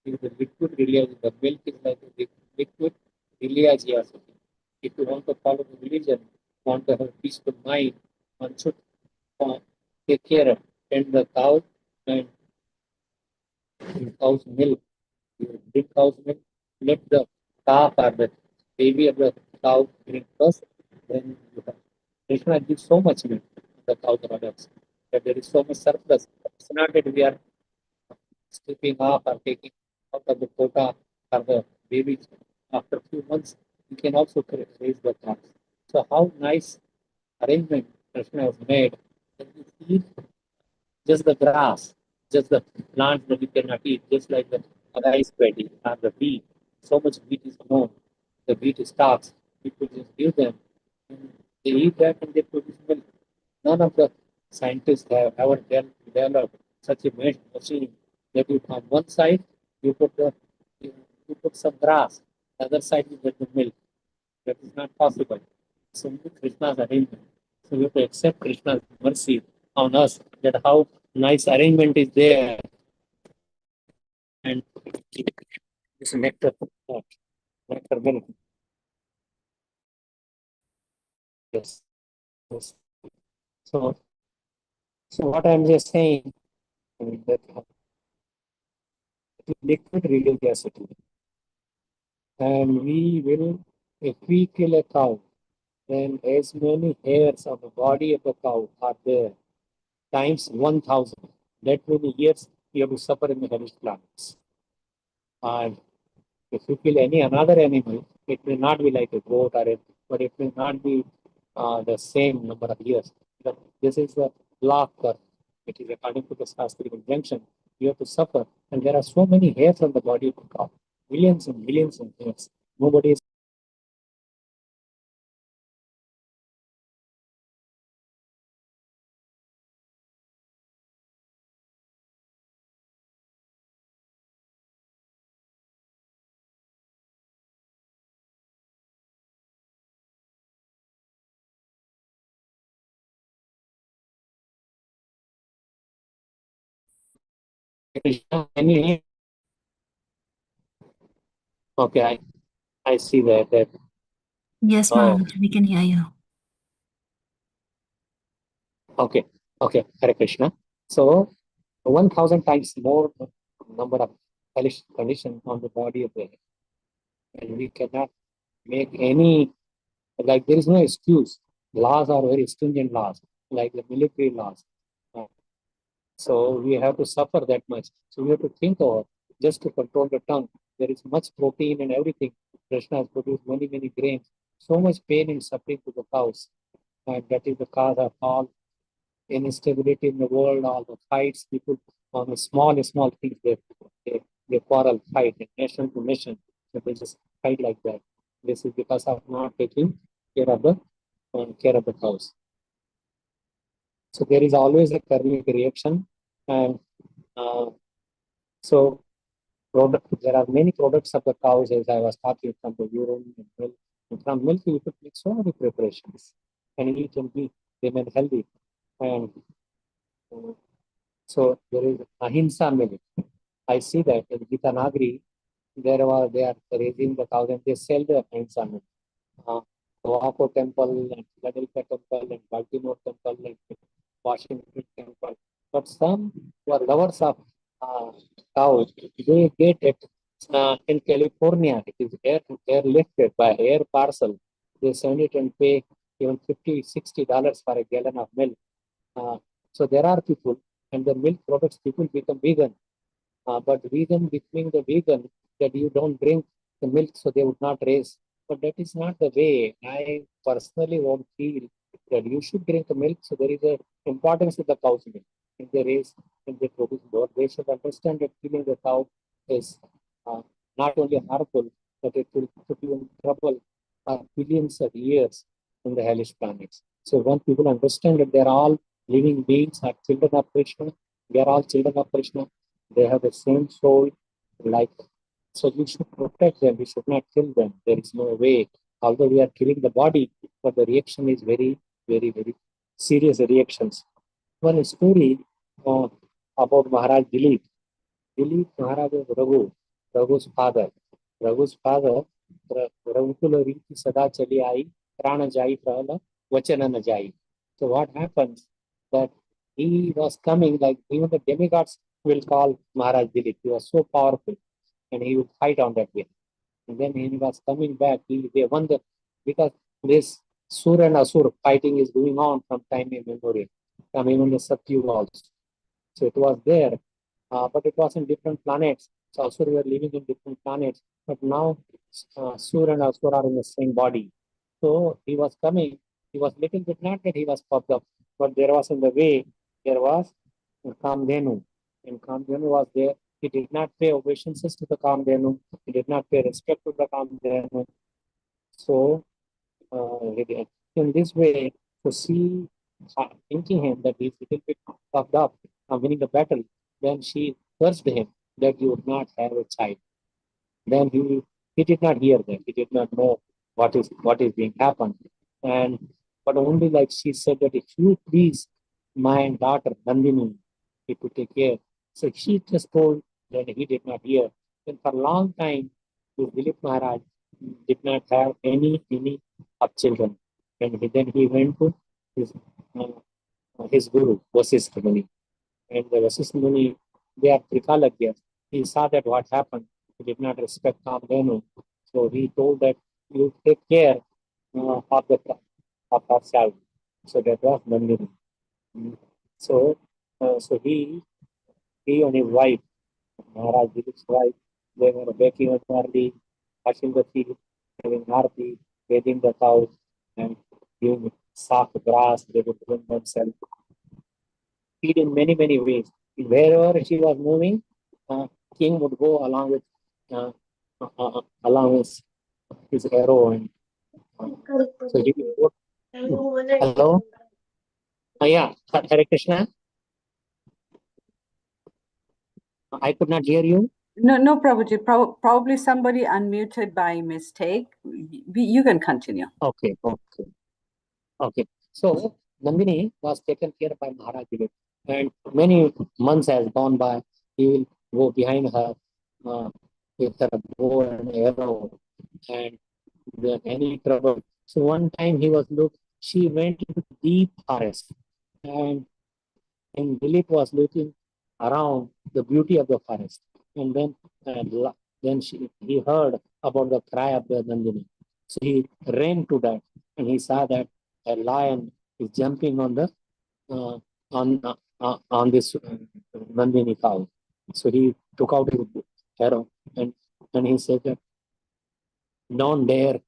Is the liquid religion. The milk is like a liquid religiosity. If you want to follow the religion, want to have peaceful mind, one should uh, take care of tend the cow and drink cow's milk. You drink cow's milk, let the calf or the baby of the cow drink first, then you have. Krishna gives so much milk to the cow products that there is so much surplus. It's not that we are stripping off or taking out of the quota or the babies. After a few months, we can also raise the calves. So how nice arrangement Krishna has made. And we eat just the grass, just the plants that you cannot eat, just like the rice paddy or the wheat. So much wheat is known. The wheat stalks, people just give them. And they eat that and they produce milk. None of the scientists have ever developed such a machine that you from one side you put the you put some grass, the other side you get the milk. That is not possible. It's only Krishna's arrangement. So we have to accept Krishna's mercy on us that how nice arrangement is there and this nectar milk. Yes. Yes. So so what I'm just saying is that liquid religiosity. And we will, if we kill a cow, then as many hairs on the body of the cow are there, times 1,000. That many years you have to suffer in the hellish planets. And if you kill any another animal, it may not be like a goat or a, but it may not be the same number of years. But this is the law of karma. It is according to the Shastric injunction. You have to suffer. And there are so many hairs on the body of the cow. Millions and millions of hairs. Nobody is Krishna, can you hear? Okay, I see that. Yes, Oh, Maharaj, we can hear you. okay, Hare Krishna. So 1,000 times more number of hellish conditions on the body of the head. And we cannot make any, like there is no excuse. Laws are very stringent laws, like the military laws. Uh, So we have to suffer that much. So we have to think over just to control the tongue. There is much protein and everything. Krishna has produced many, many grains. So much pain and suffering to the cows. And that is the cause of all instability in the world, all the fights, people on the small things, they quarrel, fight, and nation to nation. So they just fight like that. This is because of not taking care of the cows. So there is always a karmic reaction, and uh, so there are many products of the cows, as I was talking, from the urine and milk. And from milk, you could make so many preparations and eat and be remain healthy. And so there is ahimsa milk. I see that in Gitanagri, they are raising the cows and they sell the ahimsa milk. Oahu Temple and Philadelphia Temple and Baltimore Temple and Washington Temple. But some who are lovers of cows, they get it in California. It is airlifted by air parcel. They send it and pay even $50, $60 for a gallon of milk. So there are people, and the milk products people become vegan. But vegan becoming the vegan that you don't drink the milk, so they would not raise. But that is not the way. I personally won't feel that you should drink the milk. So there is a importance of the cow's milk. If they raise, if they produce more, they should understand that killing the cow is not only harmful, but it will put you in trouble for billions of years in the hellish planets. So when people understand that they're all living beings, are children of Krishna, they are all children of Krishna, they have the same soul, like, so we should protect them. We should not kill them. There is no way. Although we are killing the body, but the reaction is very, very, very serious reactions. One story about Maharaj Dilip. Dilip Maharaj was Raghu's father. Raghu's father, Raghukuල Riti Sada Chali Ai, Prana Jai Prala, Vachana Na Jai. So what happens that he was coming, like even the demigods will call Maharaj Dilip. He was so powerful and he would fight on that way. And then he was coming back, they won the, because this Sur and Asur fighting is going on from time immemorial, from even the Satyuga also. So it was there, but it was in different planets. So Asur were living in different planets, but now Sur and Asur are in the same body. So he was coming, he was little bit, not that he was popped up, but there was in the way, there was Kamdhenu, and Kamdhenu was there. He did not pay obeisances to the Kamdhenu, he did not pay respect to the Kamdhenu. So in this way, to see, thinking him that he's a little bit puffed up, winning the battle, then she cursed him that you would not have a child. Then he did not hear that. He did not know what is being happened. And but only like she said that if you please my daughter Nandini, he could take care. So she just told that he did not hear. Then for a long time, Dilip Maharaj did not have any of children. And then he went to his guru, Vasishtha Muni. And the Vasishtha Muni, they are Trikalagya. He saw that what happened. He did not respect Kamdhenu. So he told that you take care of our child. So that was Nandini. So, so he and his wife, Maharaj Dilip's wife, they were waking up early, washing the feet, having arti, bathing the cows, and giving soft grass. They would bring themselves, feed in many, many ways. Wherever she was moving, king would go along with along his arrow, and so he would go. Hello, yeah, Hare Krishna. I could not hear you. No, Prabhuji. Probably somebody unmuted by mistake. You can continue. Okay. So Nandini was taken care by Maharaj Dilip, and many months has gone by. He will go behind her with her bow and arrow, and there any trouble. So one time she went into deep forest, and Dilip was looking around the beauty of the forest, and then he heard about the cry of the Nandini. So he ran to that, and he saw that a lion is jumping on the uh, on this Nandini cow. So he took out his arrow, and he said that, don't dare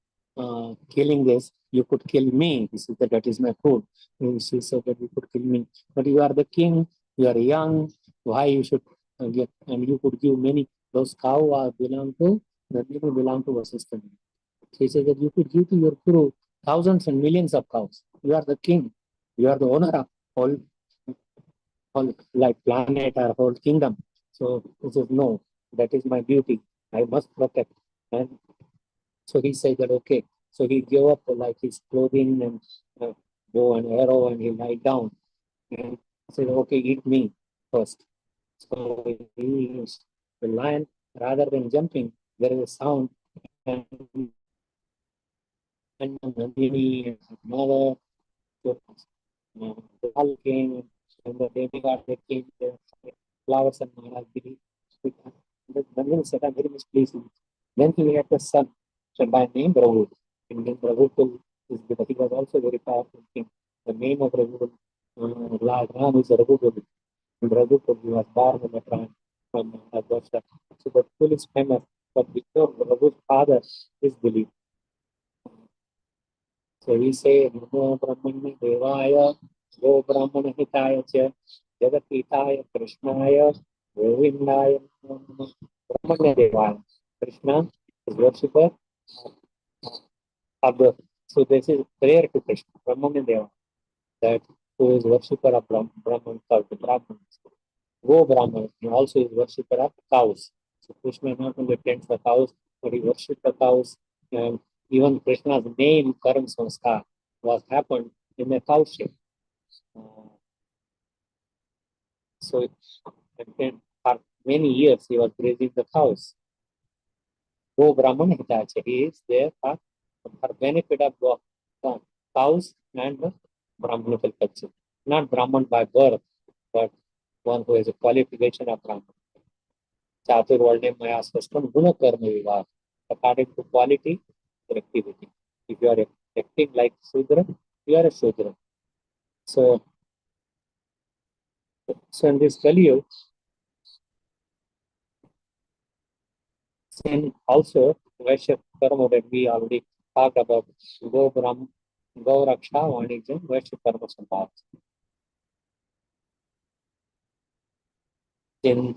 killing this. You could kill me. He said that is my food. And she said that you could kill me, but you are the king. You are young. Why you should get? And you could give many. Those cows belong to the people belong to Vasishtha. So he said that you could give to your guru thousands and millions of cows. You are the king. You are the owner of whole like planet or whole kingdom. So he says no. That is my duty. I must protect. And so he said that okay. So he gave up like his clothing and bow and arrow, and he lied down and said, "Okay, eat me first." So the lion, rather than jumping, there is a sound, and Nandini and her mother, they all came, and the demigod they came, the flowers and Maharaj Giri. Nandini said, "I'm very much pleased." Then he had the son, so by name Prabhu. And then Prabhu is because he was also very powerful king. The name of Raghu, Lord Ram is Raghu. And Raghu was born in the time from Advaita. So the school is famous, but before Raghu's father is believed. So we say, Namo Brahmane Devaya, Go Brahmana Hitaya Cha, Jagatitaya Krishnaya, Govindaya, Brahmane Devaya. Krishna is worshipper of the. So this is prayer to Krishna, Brahmane Deva, that who is worshipper of Brahman, called the Brahmans. Go Brahman, he also is worshipper of cows. So Krishna not only tends the cows, but he worships the cows. And even Krishna's name, Karam Sanskar, was happened in a cow shape. So and then for many years he was grazing the cows. Go Brahman Hitachi, he is there for benefit of the cows and the Brahmanical culture. Not Brahman by birth, but one who has a qualification of Brahman. Chaturvarne Maya system, Guna Karma Vivaha, according to quality or activity. If you are acting like Shudra, you are a Shudra. So in this Kali, and also Vaishya Karma that we already talked about, Go Brahm, Go Raksha, Vanijam, Vaishya Karma Sampad.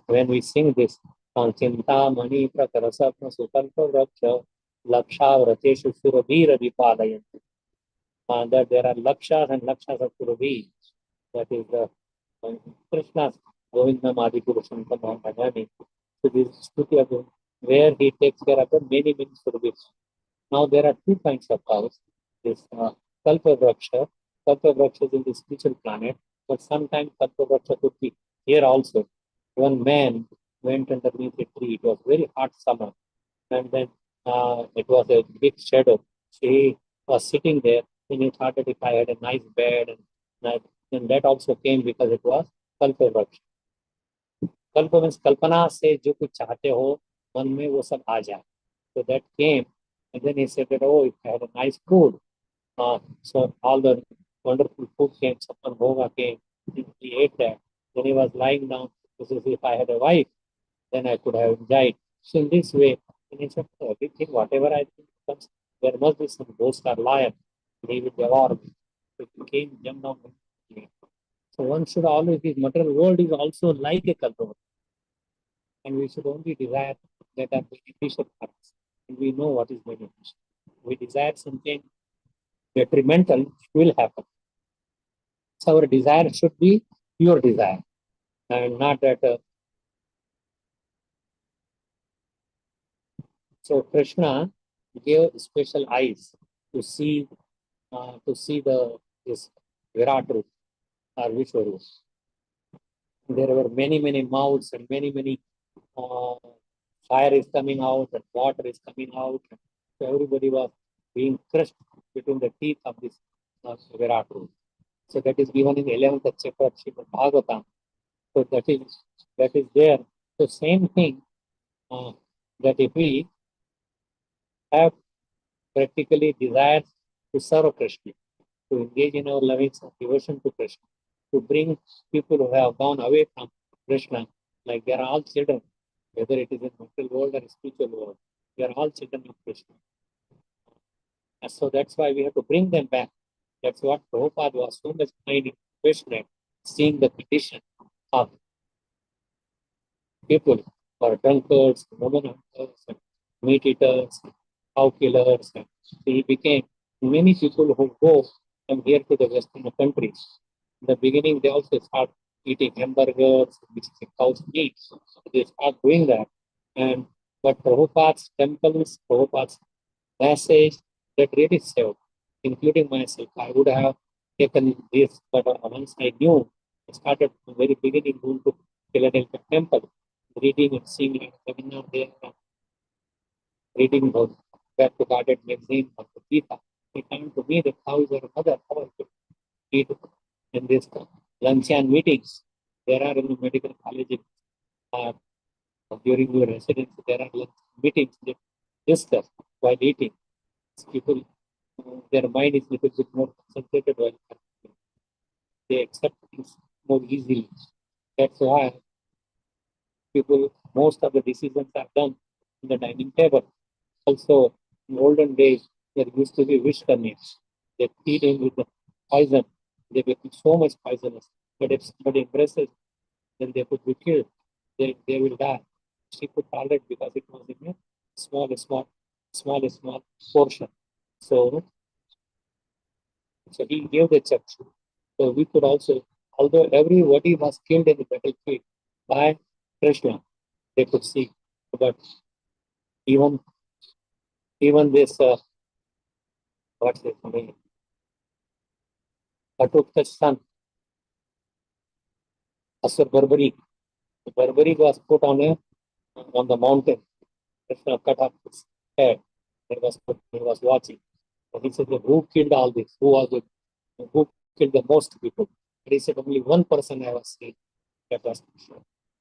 When we sing this, Chinta Mani Prakarasapna Sukalpa Raksha, Laksha Vrateshu Surabhira Vipalayan. That there are Lakshas and Lakshas of Surabhi. That is the Krishna's Govindam Adipurusam Bhagavani. So this is Stuti of where he takes care of the many Surabhis. Now there are two kinds of cows. This Kalpa Vraksha. Kalpa Vraksha is in the spiritual planet, but sometimes Kalpa Vraksha could be here also. One man went underneath a tree. It was very hot summer, and then it was a big shadow. So he was sitting there, and he thought that if I had a nice bed, then that also came because it was Kalpa Vraksha. Kalpa means Kalpana से जो कुछ चाहते हो मन में वो सब आ जाए. So that came, and then he said that, oh, if I had a nice food, so all the wonderful food came, Sapan Bhoga came, he ate that. Then he was lying down. He says, if I had a wife, then I could have enjoyed. So in this way, and he said, everything, whatever I think comes, there must be some ghost or liar. He will devour me. So he came, jumped down. So one should always, this material world is also like a kalpa. And we should only desire that are beneficial for us. And we know what is beneficial. We desire something detrimental, will happen. So our desire should be pure desire, and not that. So Krishna gave special eyes to see the this Virat Roop or Vishwaroop. There were many mouths and many fire is coming out and water is coming out. So everybody was being crushed between the teeth of this Virat Roop. So that is given in the 11th chapter of Srimad Bhagavatam. So that is there. So same thing that if we have practically desires to serve Krishna, to engage in our loving devotion to Krishna, to bring people who have gone away from Krishna, like they are all children, whether it is in material world or spiritual world, they are all children of Krishna. And so that's why we have to bring them back. That's what Prabhupada was so much finding passionate, seeing the condition of people for drunkards, woman hunters, and meat eaters, cow killers. And he became many people who go from here to the Western countries. In the beginning, they also start eating hamburgers, which is a cow's meat. So they start doing that. And but Prabhupada's temples, Prabhupada's message, that really saved, including myself. I would have taken this, but once I knew, I started from the very beginning going to Philadelphia Temple, reading and seeing like seminar there, reading the back to guarded magazine of the Gita. It came to me that how is your mother, how I could eat in this luncheon meetings. There are in the medical colleges, uh, during your residency, there are lunch meetings that discuss while eating. People their mind is a little bit more concentrated while they accept things more easily. That's why people, most of the decisions are done in the dining table. Also, in olden days, there used to be wish karnis. They feed him with the poison. They become so much poisonous. But if somebody embraces, then they could be killed. They will die. She could tolerate because it was in a small portion. So he gave the chakshu. So we could also, although everybody was killed in the battlefield by Krishna, they could see. But even this, what's his name? Atukta's son, Asur Barbari. Barbari was put on the mountain. Krishna cut off his head. He was watching. And he said, who killed all this? Who killed the most people? And he said, only one person I was seeing. That was Krishna.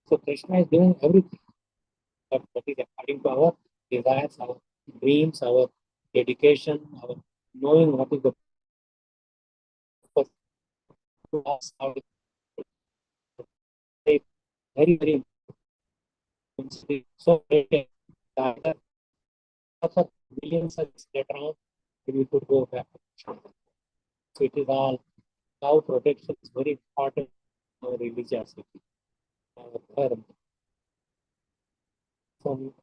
So Krishna is doing everything. But that is according to our desires, our dreams, our dedication, our knowing what is the purpose to us, how to say very, very important. So after millions of years later on, we could go back. So it is all cow protection is very important for religiosity. So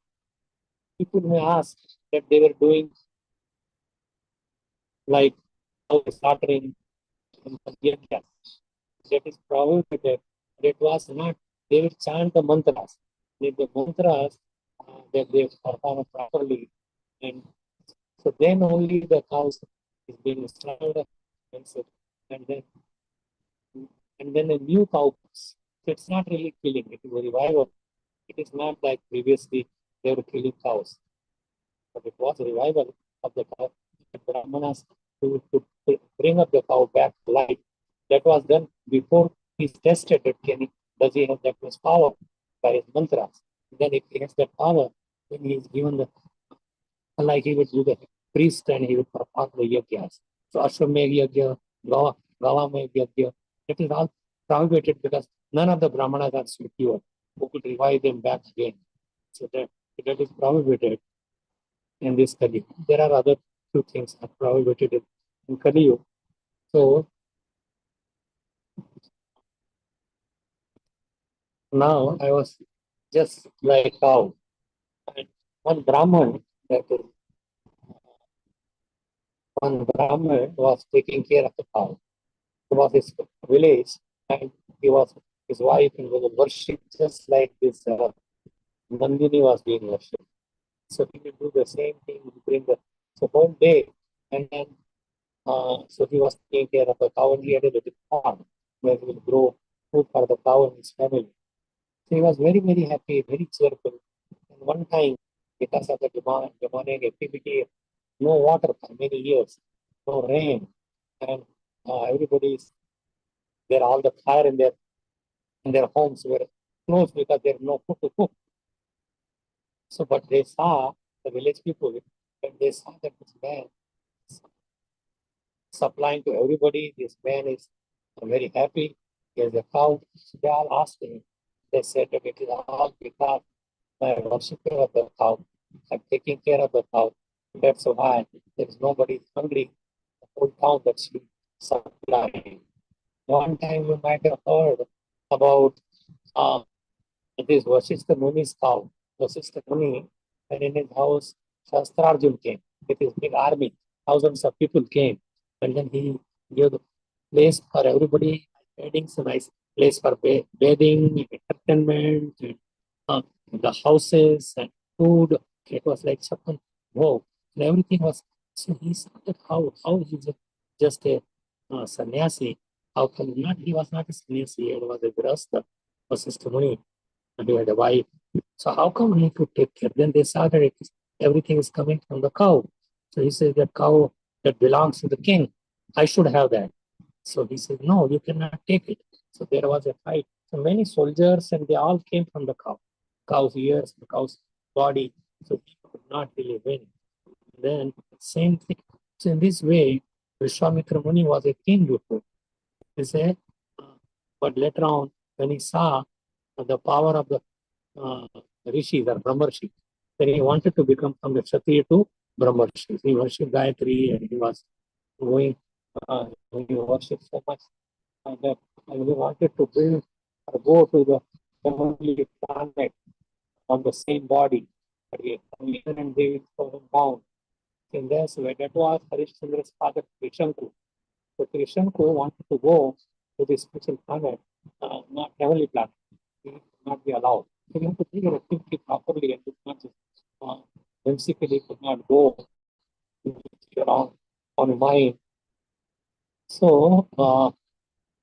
people may ask that they were doing like cow slaughtering and yajna. That is prohibited. That was not. They will chant the mantras. If the mantras that they perform properly, and so then only the cows is being slaughtered, and so and then a new cow comes. So it's not really killing; it is a revival. It is not like previously they were killing cows, but it was a revival of the cow. The Brahmanas to bring up the cow back to life. That was done before he tested it. Does he have that much power by his mantras? Then if he has that power, then he is given the, like he would do the priest and he would perform the yajnas. So Ashwamedh yajna, Gavamedh yajna, it is all prohibited because none of the Brahmanas are secure who could revive them back again. So that is prohibited in this Kali. There are other two things that are prohibited in Kali. So now I was just like cow. And one Brahman, was taking care of the cow. It was his village, and he was his wife and was worshipped just like this Nandini was being worshipped. So he will do the same thing, bring the so whole day, and then so he was taking care of the cow, and he had a little farm where he will grow food for the cow and his family. So he was very, very happy, very cheerful. And one time, because of the demonic activity, no water for many years, no rain, and everybody is there. All the fire in their homes were closed because there is no food to cook. So, but they saw the village people, and they saw that this man is supplying to everybody. This man is very happy. He has a cow. So they all asked him. They said that it is all because I am worshiping of the cow. I'm taking care of the cow. That's why there is nobody hungry. The whole town that she supplying. One time you might have heard about this Vasishtha Muni's cow. Vasishtha Muni, and in his house, Shastrarjun came with his big army. Thousands of people came, and then he gave the place for everybody, adding some nice place for bathing, entertainment, and, the houses and food. It was like something, wow, and everything was. So he said that how he's just a sannyasi. How come not? He was not a sannyasi. He was a grasta, Vasishtha Muni, and he had a wife. So how come he could take care? Then they saw that everything is coming from the cow. So he said that cow that belongs to the king, I should have that. So he said, no, you cannot take it. So there was a fight. So many soldiers and they all came from the cow. Cow's ears, the cow's body. So he could not really win. Then same thing. So in this way, Vishwamitra Muni was a king before. He said, but later on, when he saw the power of the Rishis or Brahmarshi, then he wanted to become from the Kshatriya to Brahmarshi. He worshipped Gayatri and he was going, he worshipped so much that and he wanted to build or go to the heavenly planet on the same body. But he even and David was bound. In this way, that was Harishchandra's father, Krishanku. So Krishanku wanted to go to this special planet, not heavenly planet. He could not be allowed. So you have to think it properly and it's not just whimsically could not go around on mind. So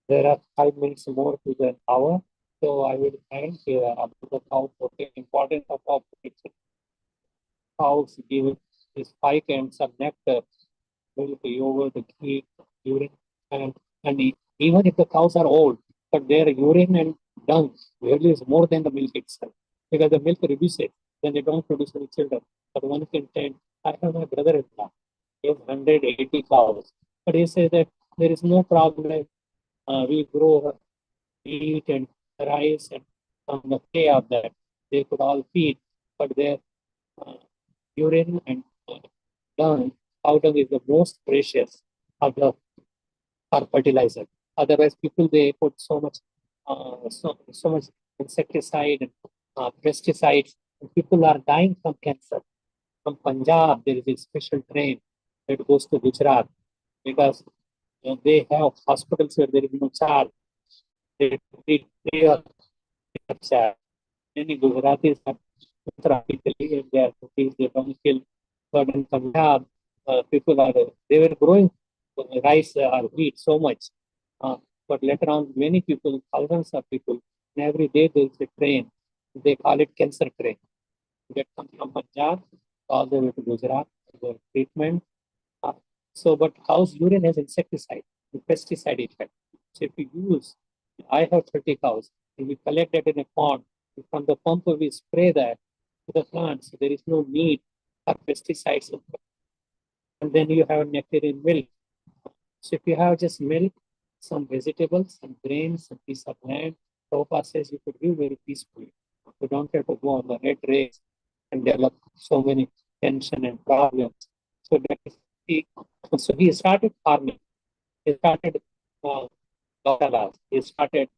there are 5 minutes more to the hour. So I will end here about the cow protein, importance of cow protein. Cows give this 5 kinds of nectar, milk, yogurt, the ghee, urine, and honey. Even if the cows are old, but their urine and dung really is more than the milk itself. Because the milk reduces, then they don't produce any children. But one can tell, I have my brother-in-law, he has 180 cows. But he says that there is no problem. We grow wheat and rice and from the hay of that, they could all feed, but their uh, urine and dung, cow dung is the most precious of the for fertilizer. Otherwise, people they put so much so much insecticide and pesticides, and people are dying from cancer. From Punjab, there is a special train that goes to Gujarat because they have hospitals where there is no charge. They treat free of charge. Many Gujaratis are practically and they are they don't kill. But in Punjab, people are they were growing rice or wheat so much. But later on, many people, thousands of people, and every day there is a train. They call it cancer train. That comes from Punjab all the way to Gujarat for treatment. Uh, so, but cow's urine has insecticide, the pesticide effect. So, if you use, I have 30 cows, and we collect that in a pond. From the pump, we spray that to the plants. So there is no need for pesticides. And then you have nectarine milk. So if you have just milk, some vegetables, some grains, some piece of land, Prabhupada says you could live very peacefully. You don't have to go on the red race and develop so many tension and problems. So that is he started farming. He started Gautalas. He started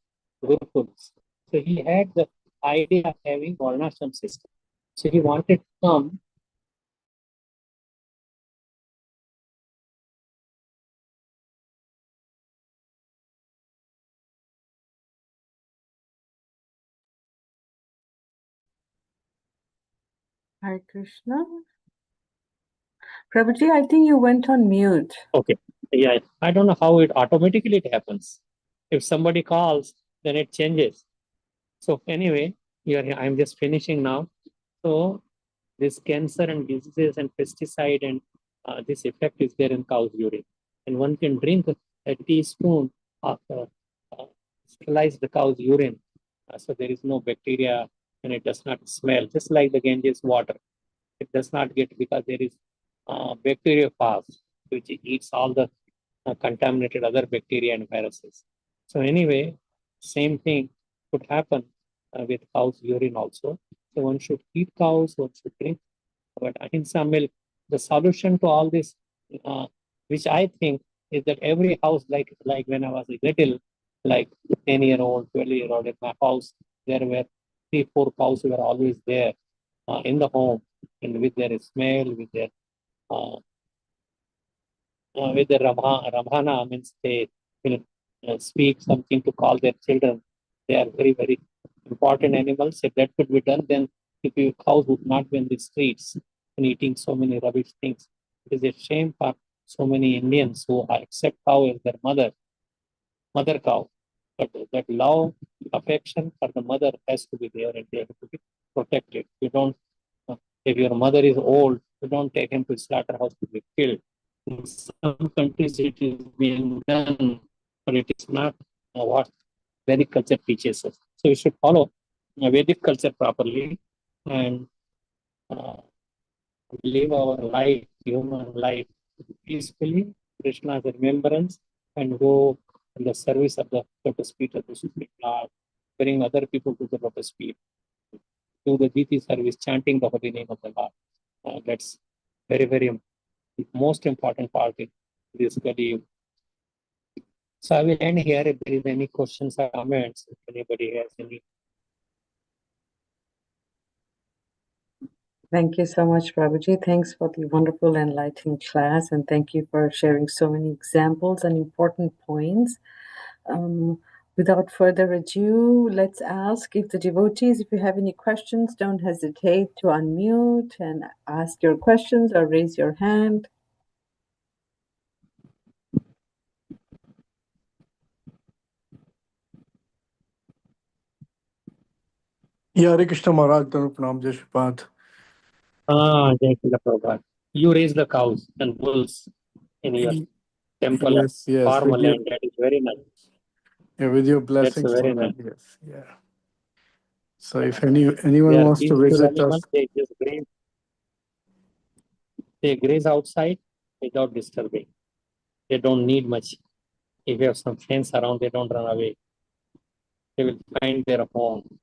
Gurukuls. So he had the idea of having Varnashram system. So he wanted to come. Hare Krishna. Prabhuji, I think you went on mute. Okay. Yeah, I don't know how it automatically it happens. If somebody calls, then it changes. So anyway, I'm just finishing now. So this cancer and diseases and pesticide and this effect is there in cow's urine. And one can drink a teaspoon of sterilize the cow's urine. So there is no bacteria and it does not smell, just like the Ganges water. It does not get because there is bacteriophage, which eats all the contaminated other bacteria and viruses. So anyway, same thing could happen with cow's urine also. So one should feed cows, one should drink. But ahimsa milk, the solution to all this, which I think is that every house, like when I was a little, like 10-year-old, 12-year-old in my house, there were 3, 4 cows who were always there in the home, and with their smell, uh, with their Ramhana, means they will speak something to call their children. They are very, very important animals. If that could be done, then if your cows would not be in the streets and eating so many rubbish things. It is a shame for so many Indians who accept cow as their mother cow. But that love, affection for the mother has to be there and they have to be protected. You don't, if your mother is old, you don't take him to slaughterhouse to be killed. In some countries it is being done, but it is not what Vedic culture teaches us. So we should follow Vedic culture properly and live our life, human life, peacefully, Krishna's remembrance, and go in the service of the lotus feet of the Supreme Lord, bring other people to the lotus feet, do the deity service, chanting the holy name of the Lord. That's very, very most important part in this Kali. So I will end here. If there is any questions or comments, if anybody has any. Thank you so much, Prabhuji. Thanks for the wonderful enlightening class, and thank you for sharing so many examples and important points. Without further ado, let's ask if the devotees, if you have any questions, don't hesitate to unmute and ask your questions or raise your hand. Yeah, Hare Krishna Maharaj, Pranam Jai Shripad. Jai Shri Prabhupada. You raise the cows and bulls in your temple Yes, yes. farm land. That is very nice. Yeah, with your That's blessings, very Maharaj. nice. Yes, yeah. So if They anyone are wants to peaceful visit us, animals. They just graze. They graze outside without disturbing. They don't need much. If you have some fence around, they don't run away. They will find their home.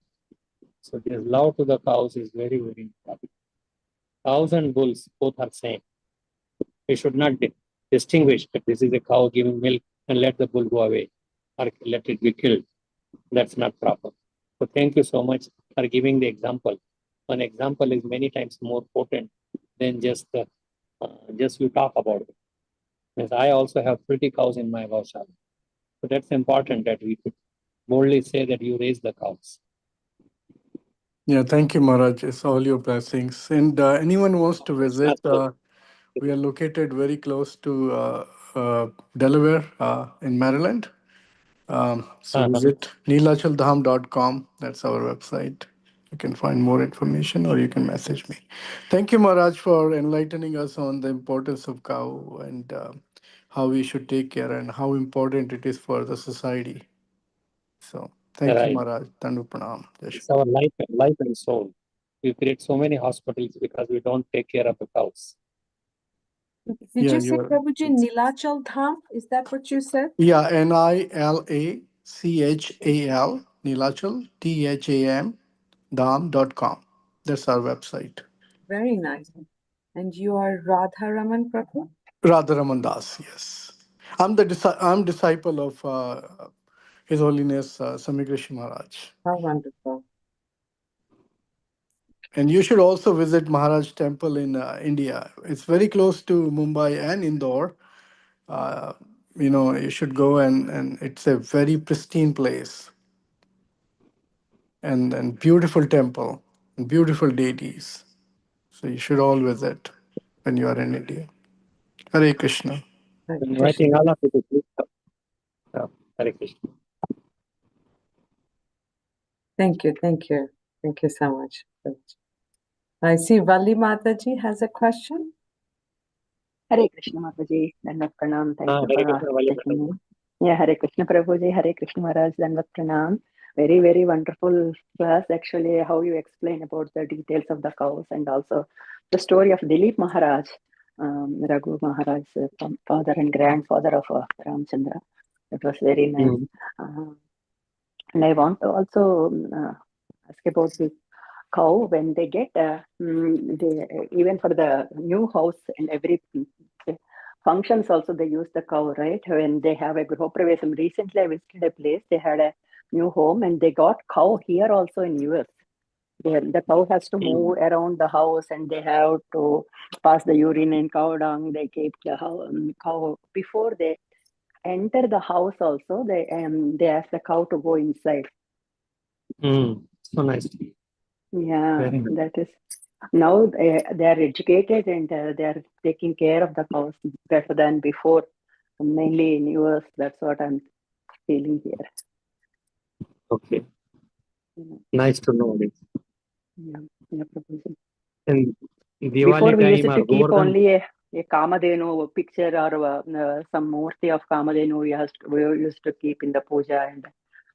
So this love to the cows is very, very important. Cows and bulls both are same. We should not distinguish that this is a cow giving milk and let the bull go away or let it be killed. That's not proper. So thank you so much for giving the example. An example is many times more potent than just you talk about it. Yes, I also have pretty cows in my Gaushala. So that's important that we could boldly say that you raise the cows. yeah, thank you, Maharaj. It's all your blessings. And anyone wants to visit, we are located very close to Delaware in Maryland. So visit neelachaldham.com. That's our website. You can find more information or you can message me. Thank you, Maharaj, for enlightening us on the importance of cow and how we should take care and how important it is for the society. So thank you, Right. Maharaj. Tandu Pranam. It's our life and soul. We create so many hospitals because we don't take care of the cows. Did Yeah, you say, Prabhuji, Nilachal Dham? Is that what you said? Yeah, NILACHAL, Nilachal, THAM, dham.com. That's our website. Very nice. And you are Radha Raman Prabhu? Radharaman Das, yes. I'm disciple of His Holiness Samik Rishi Maharaj. How wonderful. And you should also visit Maharaj Temple in India. It's very close to Mumbai and Indore. You should go and it's a very pristine place and beautiful temple and beautiful deities. So you should all visit when you are in India. Hare Krishna. Inviting all of you to please come. Hare Krishna. Thank you, thank you. Thank you so much. I see Valli Mataji has a question. Hare Krishna Mataji, Dandavat Pranam. Thank you Hare for Krishna, Valli taking Mataji. me. Yeah, Hare Krishna Prabhuji, Hare Krishna Maharaj, Dandavat Pranam. Very, very wonderful class actually, how you explain about the details of the cows and also the story of Dilip Maharaj, Raghu Maharaj's father and grandfather of Ramchandra. It was very nice. And I want to also ask about the cow when they get even for the new house and every functions also they use the cow, right? When they have a Gruhapravesam. Recently I visited a place, they had a new home and they got cow here also in US. The cow has to move around the house and they have to pass the urine and cow dung. They keep the cow before they enter the house also. They ask the cow to go inside. So nice. Yeah, Very nice. that is. Now they are educated and they are taking care of the cows better than before, mainly in US. That's what I'm feeling here. Okay. Yeah. Nice to know this. Yeah, Prabhuji. And Before Diwali we used time to or keep Govardhan. only a Kamadhenu picture or some murti of Kamadhenu we used to keep in the puja, and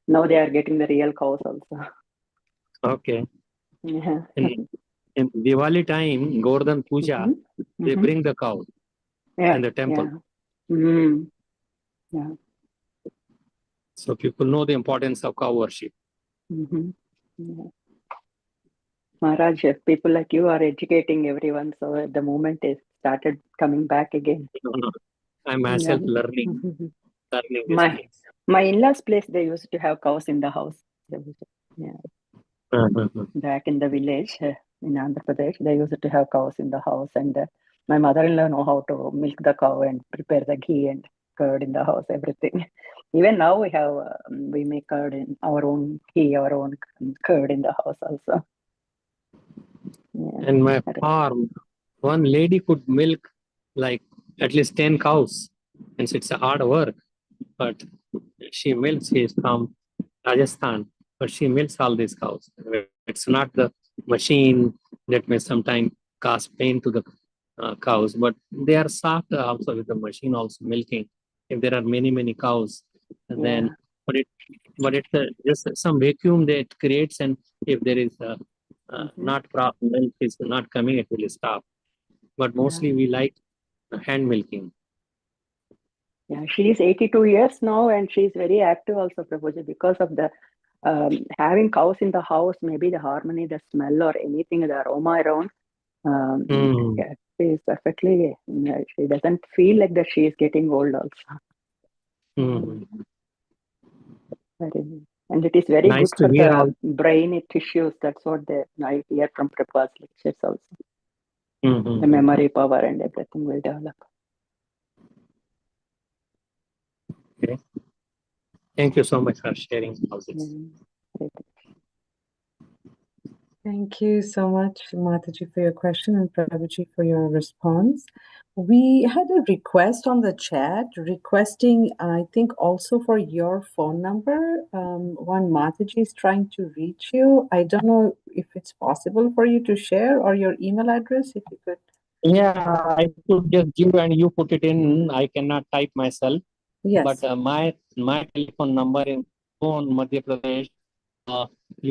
now they are getting the real cows also. Okay. Yeah. In Diwali time, Govardhan Puja, they bring the cow. and the temple. Yeah. So people know the importance of cow worship. Yeah. Maharaj, people like you are educating everyone, so the movement is started coming back again. I'm myself learning these My things. in-laws' place, they used to have cows in the house. Back in the village in Andhra Pradesh, they used to have cows in the house, and my mother-in-law know how to milk the cow and prepare the ghee and curd in the house, everything. Even now we make curd in our own ghee, our own curd in the house also. And my farm, one lady could milk like at least 10 cows, and it's a hard work, but she milks. She's from Rajasthan, but she milks all these cows. It's not the machine that may sometimes cause pain to the cows, but they are soft also with the machine also milking. If there are many cows, then but it's just some vacuum that it creates, and if there is not proper milk is not coming, it will stop. But mostly we like hand milking. Yeah, she is 82 years now, and she is very active also, Prabhuji, because of the having cows in the house, maybe the harmony, the smell, or anything, the aroma around. Yeah, she is perfectly. She doesn't feel like that she is getting old also. And it is very Nice good to for hear the all. brain tissues. That's what I hear from Prabhu's lectures also. The memory power and everything will develop. Okay. Thank you so much for sharing all this. Thank you so much, Mataji, for your question, and Prabhuji for your response. We had a request on the chat requesting, I think, also for your phone number. One Mataji is trying to reach you. I don't know if it's possible for you to share, or your email address, if you could. Yeah, I could just give and you put it in. I cannot type myself. Yes. But my telephone number in Madhya Pradesh,